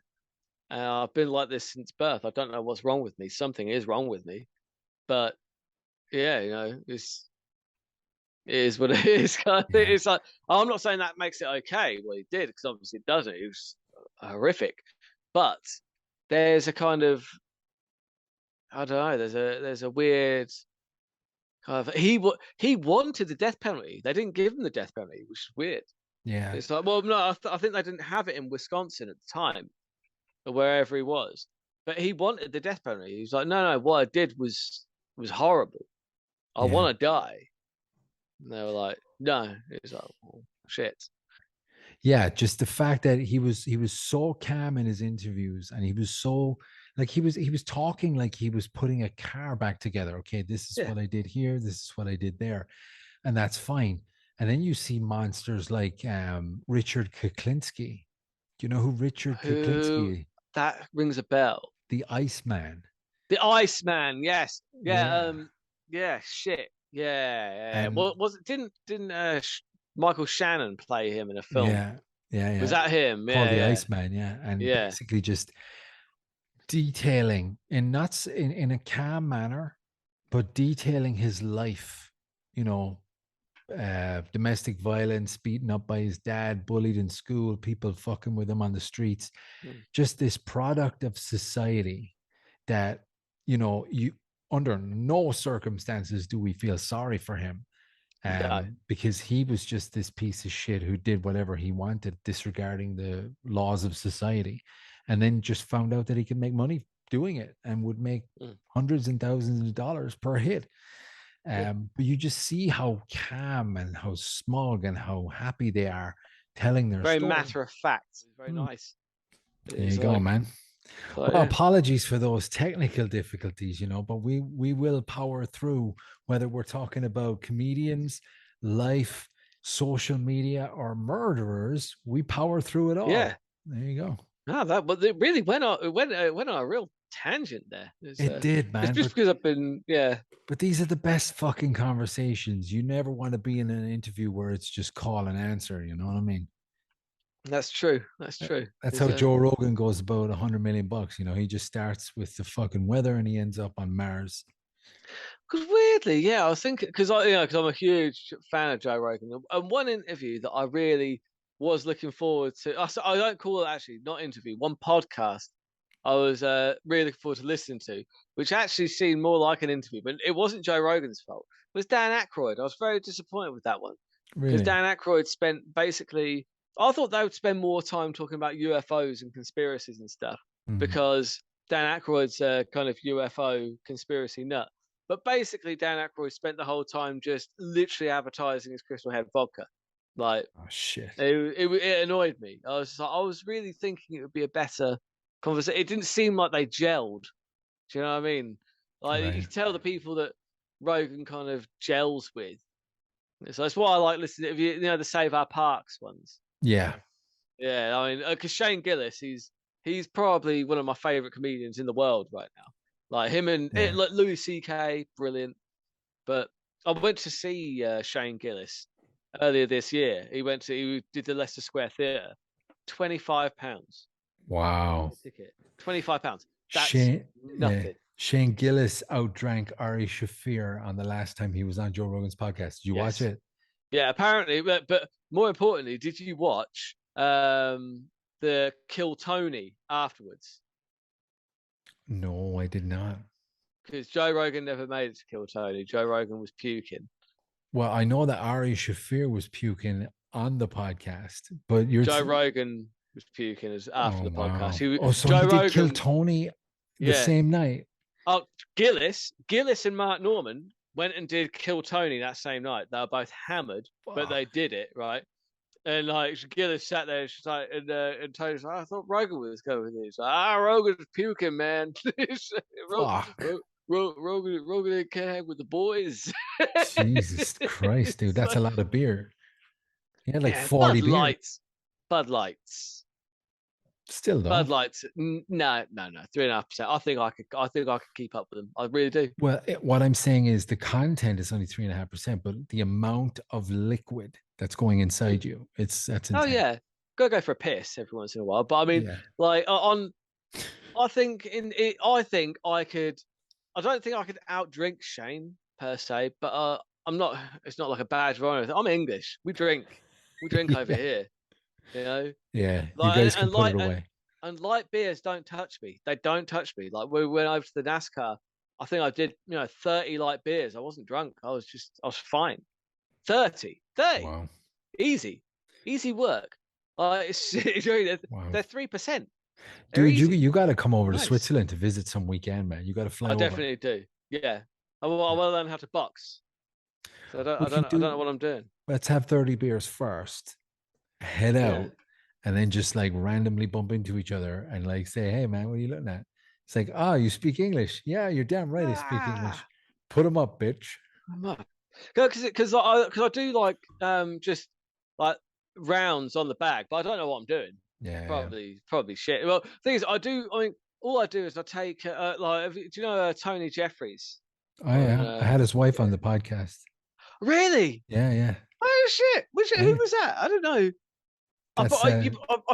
And I've been like this since birth. I don't know what's wrong with me. Something is wrong with me. But yeah, it is what it is. Yeah. It's like, I'm not saying that makes it okay what he did, because obviously it doesn't. It was horrific. But there's a kind of, I don't know. There's a weird kind of, he wanted the death penalty. They didn't give him the death penalty, which is weird. Yeah. It's like, well, no, I think they didn't have it in Wisconsin at the time, or wherever he was. But he wanted the death penalty. He was like, no, no, what I did was horrible. I Yeah. want to die. And they were like, no. It's like, well, shit. Yeah, just the fact that he was so calm in his interviews, and he was so, like, he was talking like he was putting a car back together. Okay, this is Yeah. what I did here, this is what I did there, and that's fine. And then you see monsters like Richard Kuklinski. Do you know who Richard Who, Kuklinski? that rings a bell. The Iceman. The Iceman, yes. Yeah, Yeah. yeah, shit. Yeah, yeah. And What was it? Didn't Michael Shannon play him in a film? yeah, yeah, Was yeah. that him? Called Yeah, the yeah. Iceman, yeah. And Yeah. basically just detailing in not in a calm manner, but detailing his life, you know, domestic violence, beaten up by his dad, bullied in school, people fucking with him on the streets, Mm. just this product of society that, you, under no circumstances do we feel sorry for him, No. because he was just this piece of shit who did whatever he wanted, disregarding the laws of society, and then just found out that he could make money doing it and would make Mm. hundreds and thousands of dollars per hit. Yeah. But you just see how calm and how smug and how happy they are telling their Very story. matter of fact. It's very Hmm. nice. There you It's go, like, man. Well, yeah. apologies for those technical difficulties, but we will power through, whether we're talking about comedians, life, social media, or murderers. We power through it Yeah. all. There you go. No, that, but it really went on a real tangent there. It did, It's man. just But because I've been, yeah. these are the best fucking conversations. You never want to be in an interview where it's just call and answer. You know what I mean? That's true. That's true. That's It's how Joe Rogan goes about $100 million. He just starts with the fucking weather and he ends up on Mars. Because weirdly, yeah, I was thinking, because because I'm a huge fan of Joe Rogan, and one interview that I really was looking forward to. I don't call it, actually, not interview, one podcast I was really looking forward to listening to, which actually seemed more like an interview, but it wasn't Joe Rogan's fault. It was Dan Aykroyd. I was very disappointed with that one, because Really? Dan Aykroyd spent basically. I thought they would spend more time talking about UFOs and conspiracies and stuff, Mhm. because Dan Aykroyd's a kind of UFO conspiracy nut. But basically, Dan Aykroyd spent the whole time just literally advertising his Crystal Head vodka. Like, Oh shit. it annoyed me. I was really thinking it would be a better conversation. It didn't seem like they gelled. Do you know what I mean? Like, you Right. could tell the people that Rogan kind of gels with. So that's why I like listening to, you know, the Save Our Parks ones. Yeah. Yeah, I mean, because Shane Gillis, he's probably one of my favorite comedians in the world right now. Like him and like Louis C.K., brilliant. But I went to see Shane Gillis earlier this year. He did the Leicester Square Theatre. £25 Wow. ticket. £25. That's Shane, nothing. Shane Gillis outdrank Ari Shafir on the last time he was on Joe Rogan's podcast. Did you watch it? Yeah, apparently, but more importantly, did you watch the Kill Tony afterwards? No, I did not. Because Joe Rogan never made it to Kill Tony. Joe Rogan was puking. Well, I know that Ari Shafir was puking on the podcast, but Joe Rogan was puking after the podcast. Wow. So Joe he did Rogan, Kill Tony the same night. Oh, Gillis and Mark Norman went and did Kill Tony that same night. They were both hammered, but they did it right. And like Gillis sat there, she's like, and Tony's like, I thought Rogan was going with this. Like, Rogan's puking, man. Rogan can't hang with the boys. Jesus Christ, dude, that's a lot of beer. He had like 40 Bud beer. Lights. Bud Lights. Still though. Bud Lights. No, 3.5%. I think I could keep up with them. I really do. Well, what I'm saying is the content is only 3.5%, but the amount of liquid that's going inside you, that's intense. Oh yeah, gotta go for a piss every once in a while. But I mean, like I think I could. I don't think I could outdrink Shane per se, but I'm not. It's not like a badge or anything. I'm English. We drink over here. You know. Yeah, like, you guys can put it away. And light beers don't touch me. They don't touch me. Like we went over to the NASCAR. I think I did, 30 light beers. I wasn't drunk. I was fine. 30. Wow. Easy work. They're 3%. Dude, you got to come over to Switzerland to visit some weekend, man. You got to fly over. I definitely do. Yeah. I will learn how to box. So I don't know what I'm doing. Let's have 30 beers first. Head out. And then just like randomly bump into each other and like say, hey, man, what are you looking at? It's like, you speak English. Yeah, you're damn right. I speak English. Put them up, bitch. Because I do like just like rounds on the bag, but I don't know what I'm doing. Yeah, probably shit. Well, thing is, all I do is I take do you know Tony Jeffries? Oh yeah, I had his wife on the podcast. Really? Yeah. Oh shit! Who was that? I don't know. I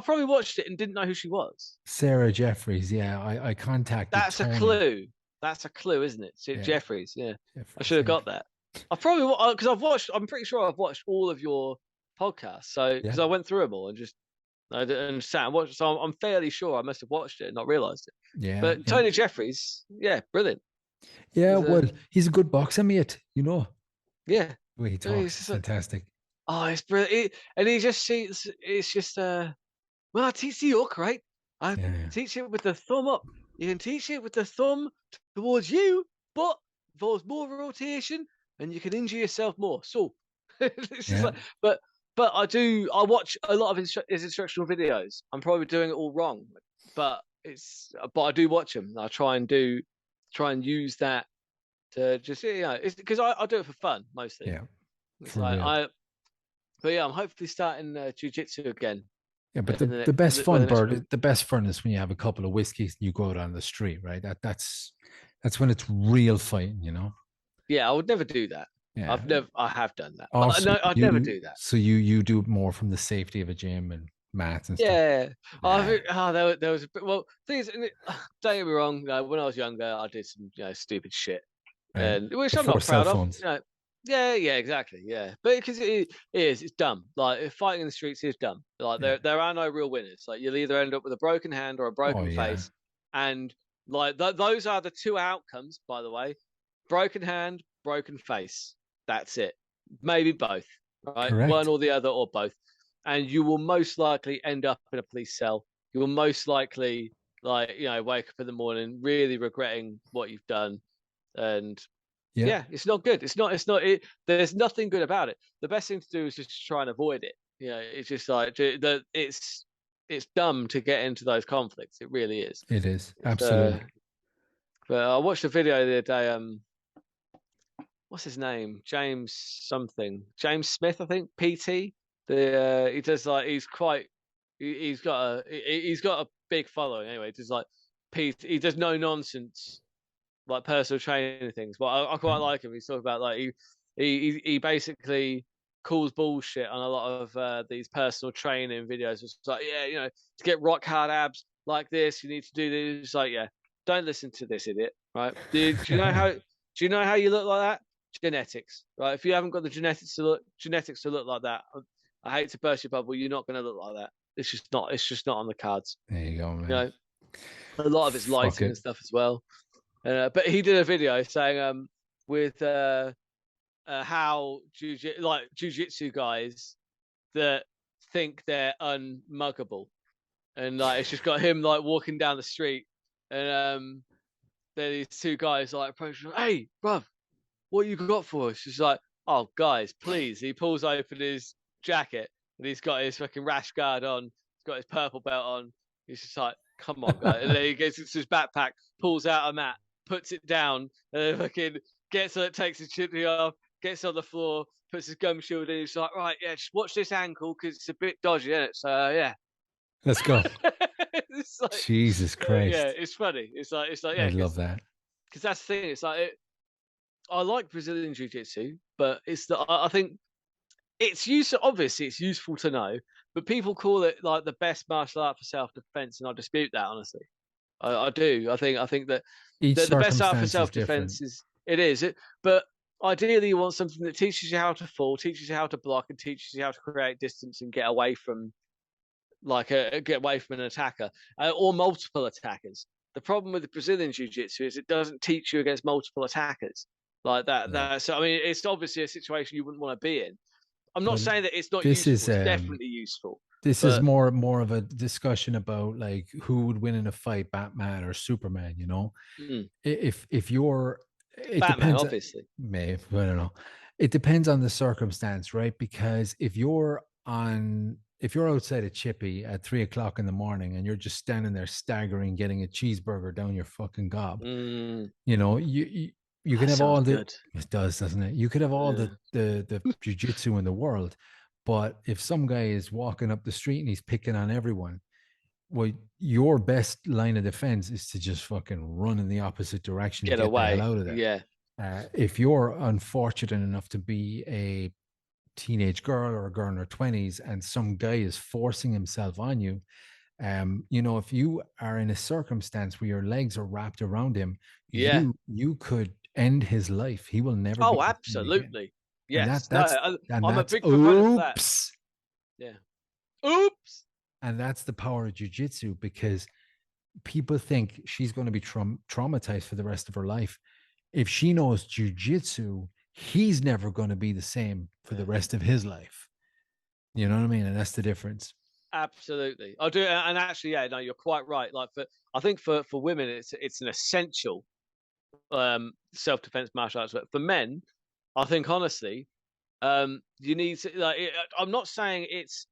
probably watched it and didn't know who she was. Sarah Jeffries. Yeah, I contacted. That's Tony. A clue. That's a clue, isn't it? Jeffries. Yeah. I should have got that. I probably because I'm pretty sure I've watched all of your podcasts. So because I went through them all and sat and watched. So I'm fairly sure I must have watched it and not realized it. Yeah. But Tony Jeffries, brilliant. Yeah, he's a good boxer, mate. Yeah. The way he talks is fantastic. Oh, it's brilliant. And he just sees it's just well, I teach the hook, right? I teach it with the thumb up. You can teach it with the thumb towards you, but there's more rotation and you can injure yourself more. So it's just like, but I watch a lot of his instructional videos. I'm probably doing it all wrong, but I do watch them. I try and use that to just it's because I do it for fun mostly. Yeah. It's like but I'm hopefully starting jiu-jitsu again. Yeah, but the best fun, Burt, the best fun is when you have a couple of whiskeys and you go out on the street, right? That's when it's real fighting, Yeah, I would never do that. Yeah. I have done that. Also, I'd never do that. So you do it more from the safety of a gym and mats and stuff. Yeah. There was things. Don't get me wrong. When I was younger, I did some stupid shit, and which I'm not proud of. Yeah, exactly. Yeah, but because it's dumb. Like fighting in the streets is dumb. Like there are no real winners. Like you'll either end up with a broken hand or a broken face, and like those are the two outcomes. By the way, broken hand, broken face. That's it. Maybe both. Right, correct. One or the other, or both. And you will most likely end up in a police cell. You will most likely wake up in the morning really regretting what you've done, and. Yeah, it's not good. It's not. There's nothing good about it. The best thing to do is just try and avoid it. It's just like it's dumb to get into those conflicts. It really is. It is absolutely. But I watched a video the other day. what's his name? James something. James Smith, I think. PT. He does like he's got a big following anyway. He does like he does no nonsense like personal training things, but I quite like him. He's talking about like he basically calls bullshit on a lot of these personal training videos. It's like, yeah, you know, to get rock hard abs like this, you need to do this. It's like, yeah, don't listen to this idiot, right? Do you know how you look like that? Genetics, right? If you haven't got the genetics to look like that, I hate to burst your bubble, you're not going to look like that. It's just not on the cards. There you go, You man. know, a lot of it's Fuck lighting it. and stuff as well. But he did a video saying with how jujitsu guys that think they're unmuggable, and like it's just got him like walking down the street, and then these two guys like approach him, hey, bruv, what you got for us? She's like, oh, guys, please. He pulls open his jacket and he's got his fucking rash guard on. He's got his purple belt on. He's just like, come on, guys. And then he gets into his backpack, pulls out a mat, puts it down, and then fucking gets on it, takes his chimney off, gets on the floor, puts his gum shield in. He's like, right, yeah, just watch this ankle because it's a bit dodgy, isn't it? So, yeah. Let's go. It's like, Jesus yeah, Christ. it's funny. It's like, I yeah, love that. because that's the thing. It's like, I like Brazilian Jiu Jitsu, but I think it's useful. Obviously, it's useful to know, but people call it like the best martial art for self defense, and I dispute that honestly. I do. I think that Each the best art for circumstance is self different. defense is it is. But ideally, you want something that teaches you how to fall, teaches you how to block, and teaches you how to create distance and get away from an attacker or multiple attackers. The problem with the Brazilian Jiu Jitsu is it doesn't teach you against multiple attackers like that. No. So I mean, it's obviously a situation you wouldn't want to be in. I'm not But saying that it's not this useful. is It's definitely useful. this is But more of a discussion about like who would win in a fight, Batman or Superman, you know? mm, If you're it Batman, depends obviously. maybe I don't know. It depends on the circumstance, right? Because if you're outside a chippy at 3 o'clock in the morning and you're just standing there staggering, getting a cheeseburger down your fucking gob, Mm, you know, you can that have sounds all the good. it does, doesn't it? You could have all Yeah. the jujitsu in the world, but if some guy is walking up the street and he's picking on everyone, well, your best line of defense is to just fucking run in the opposite direction and Get get the hell away. out of there. Yeah. If you're unfortunate enough to be a teenage girl or a girl in her 20s and some guy is forcing himself on you, you know, if you are in a circumstance where your legs are wrapped around him, Yeah. you could end his life. He will never be Oh, the same again. absolutely. And Yes. No, I'm a that's big proponent for that. oops. Yeah. Oops. And that's the power of jujitsu, because people think she's going to be traumatized for the rest of her life. If she knows jujitsu, he's never going to be the same for the Yeah. rest of his life. You know what I mean? And that's the difference. Absolutely, I do, and actually, yeah, no, you're quite right. Like, I think for women, it's an essential self defense martial arts. But for men, I think honestly, you need to like. I'm not saying it's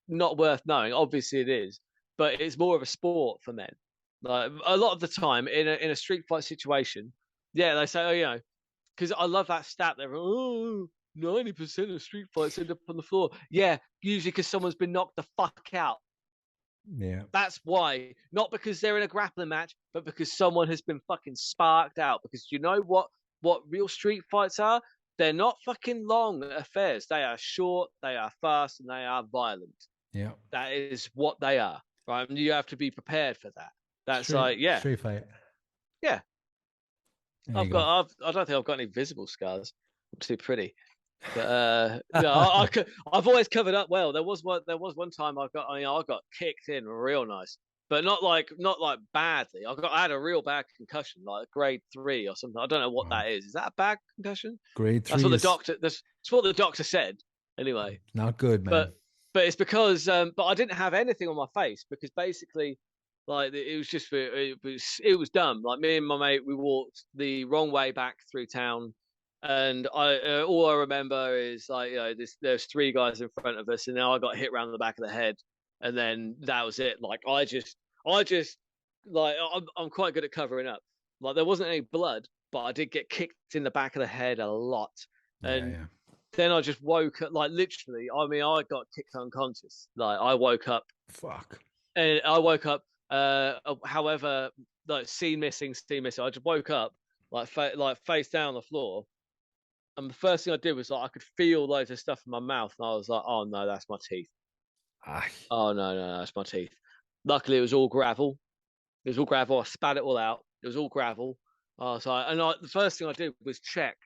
not worth knowing. Obviously, it is, but it's more of a sport for men. Like a lot of the time in a street fight situation, yeah, they say, oh, you know, because I love that stat there. Oh, 90% of street fights end up on the floor. Yeah, usually because someone's been knocked the fuck out. Yeah. That's why. Not because they're in a grappling match, but because someone has been fucking sparked out. Because you know what real street fights are? They're not fucking long affairs. They are short, they are fast, and they are violent. Yeah. That is what they are. Right. And you have to be prepared for that. That's like, yeah. Street fight. Yeah. There you go. I don't think I've got any visible scars. I'm too pretty. But no, I've always covered up well. There was one time I got kicked in real nice, but not like badly. I had a real bad concussion, like grade 3 or something. I don't know what Wow. that is. Is that a bad concussion? Grade That's 3 what is that's what the doctor said. Anyway, not good, man. but it's because but I didn't have anything on my face because basically like it was just it was dumb. Like me and my mate, we walked the wrong way back through town, and all I remember is like, you know, there's 3 guys in front of us, and now I got hit around the back of the head, and then that was it. Like I just like I'm quite good at covering up. Like there wasn't any blood, but I did get kicked in the back of the head a lot. Yeah, And yeah. then I just woke up, like literally. I mean, I got kicked unconscious. Like I woke up, Fuck. and I woke up. However, like scene missing. I just woke up like face down on the floor, and the first thing I did was like I could feel loads of stuff in my mouth, and I was like, "Oh no, that's my teeth. Ah, Oh no, that's my teeth." Luckily, it was all gravel. It was all gravel. I spat it all out. It was all gravel. The first thing I did was check.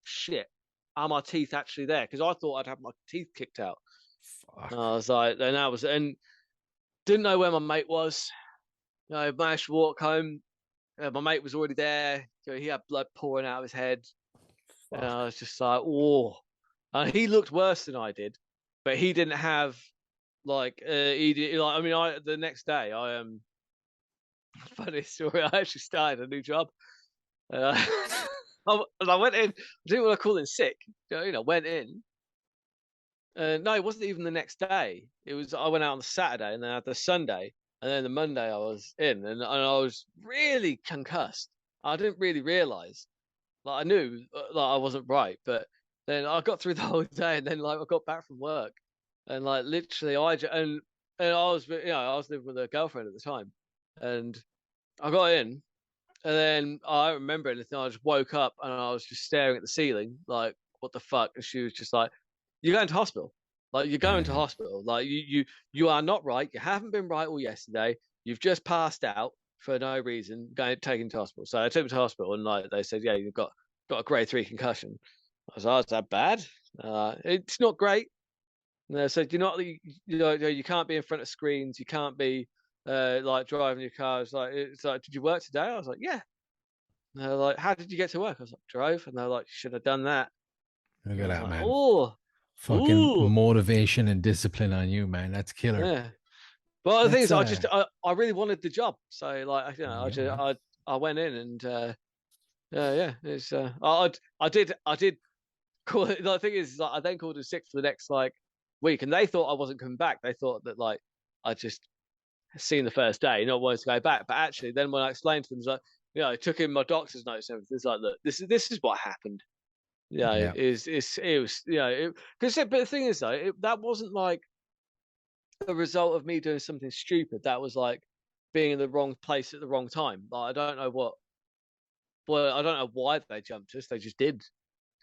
Shit, are my teeth actually there? Because I thought I'd have my teeth kicked out. And fuck. I was like, and didn't know where my mate was. Managed to walk home. My mate was already there. He had blood pouring out of his head. And I Fuck. was just like, "Oh!" And he looked worse than I did, but he didn't have like he did. Like, I mean, the next day, funny story. I actually started a new job. Uh, and I went in. I didn't want to call in sick. Went in. No, it wasn't even the next day. It was I went out on the Saturday, and then I had the Sunday, and then the Monday I was in, and I was really concussed. I didn't really realize. Like I knew like I wasn't right, but then I got through the whole day, and then like I got back from work, and like literally and I was I was living with a girlfriend at the time, and I got in, and then I don't remember anything. I just woke up and I was just staring at the ceiling, like what the fuck? And she was just like, "You're going to hospital. Like you're going to Yeah. hospital. Like you are not right. You haven't been right all yesterday. You've just passed out for no reason. Taken to hospital." So I took me to hospital, and like they said, "Yeah, you've got a grade 3 concussion." I was like, "Oh, is that bad?" It's not great. And they said, you can't be in front of screens. You can't be like driving your car. It's like, "Did you work today?" I was like, "Yeah." And they're like, "How did you get to work?" I was like, "Drove." And they're like, "Should have done that." Look And at I was that, like, man. "Oh, Fucking ooh, motivation and discipline on you, man. That's killer. yeah." But the thing That's is, I really wanted the job, so like there you go, man. I went in, and yeah, it's I did call it. The thing is, like, I then called in sick for the next like week, and they thought I wasn't coming back. They thought that like I just seen the first day, not wanting to go back. But actually, then when I explained to them, it's like, I took in my doctor's notes and everything. It's like, "Look, this is what happened." Yeah. It was, because but the thing is though, that wasn't like a result of me doing something stupid. That was like being in the wrong place at the wrong time. Like I don't know what, well, I don't know why they jumped us. They just did.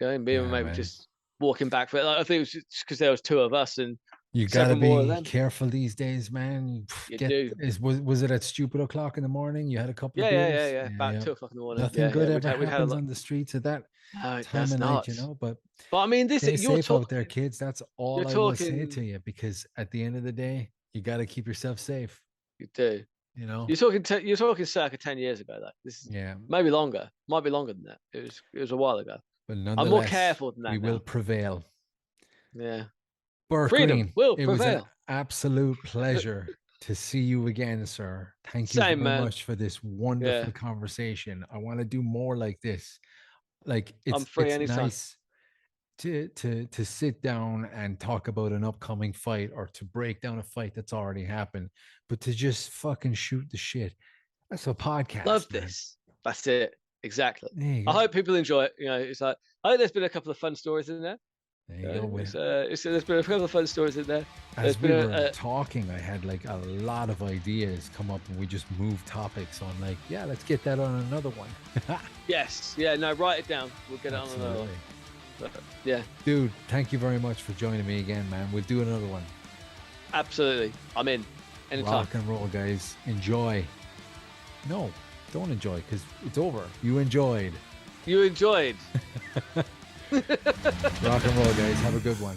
And me and Yeah, my mate were man. just walking back. But like, I think it was just because there was two of us and You gotta several more of be them. careful these days, man. You Get do. was it at stupid o'clock in the morning? You had a couple of Yeah. beers? Yeah, About yeah. 2 o'clock in the morning. Nothing Yeah, good yeah. ever We'd had a happens lot. on the streets at that No, time that's of night, nuts. but But I mean, stay you're safe out there, talking. kids. That's You're all I will say to talking. you, because at the end of the day, you got to keep yourself safe, You do. you know? You're talking circa 10 years ago. Though this is Yeah. maybe longer. Might be longer than that. It was a while ago. But I'm more nonetheless, careful than we that will now. prevail. Yeah. Burt Freedom Green, will it was an prevail. absolute pleasure to see you again, sir. Thank you Same, very man. much for this Yeah. wonderful conversation. I want to do more like this. Like I'm it's free it's anytime. nice to sit down and talk about an upcoming fight, or to break down a fight that's already happened, but to just fucking shoot the shit. That's a Love podcast, man. this. That's it. Exactly. There you I go. hope people enjoy it. It's like I hope there's been a couple of fun stories in there. There you go. There's been a couple of fun stories in there. There's As been we were talking, I had like a lot of ideas come up, and we just moved topics on, like, yeah, let's get that on another one. yes, yeah. No, write it down. We'll get it on another one. Absolutely. But, yeah, Dude, thank you very much for joining me again, man. We'll do another one. absolutely. I'm in. Anytime. Rock and roll, guys. Enjoy. No, don't enjoy, because it's over. You enjoyed. You enjoyed. Rock and roll, guys. Have a good one.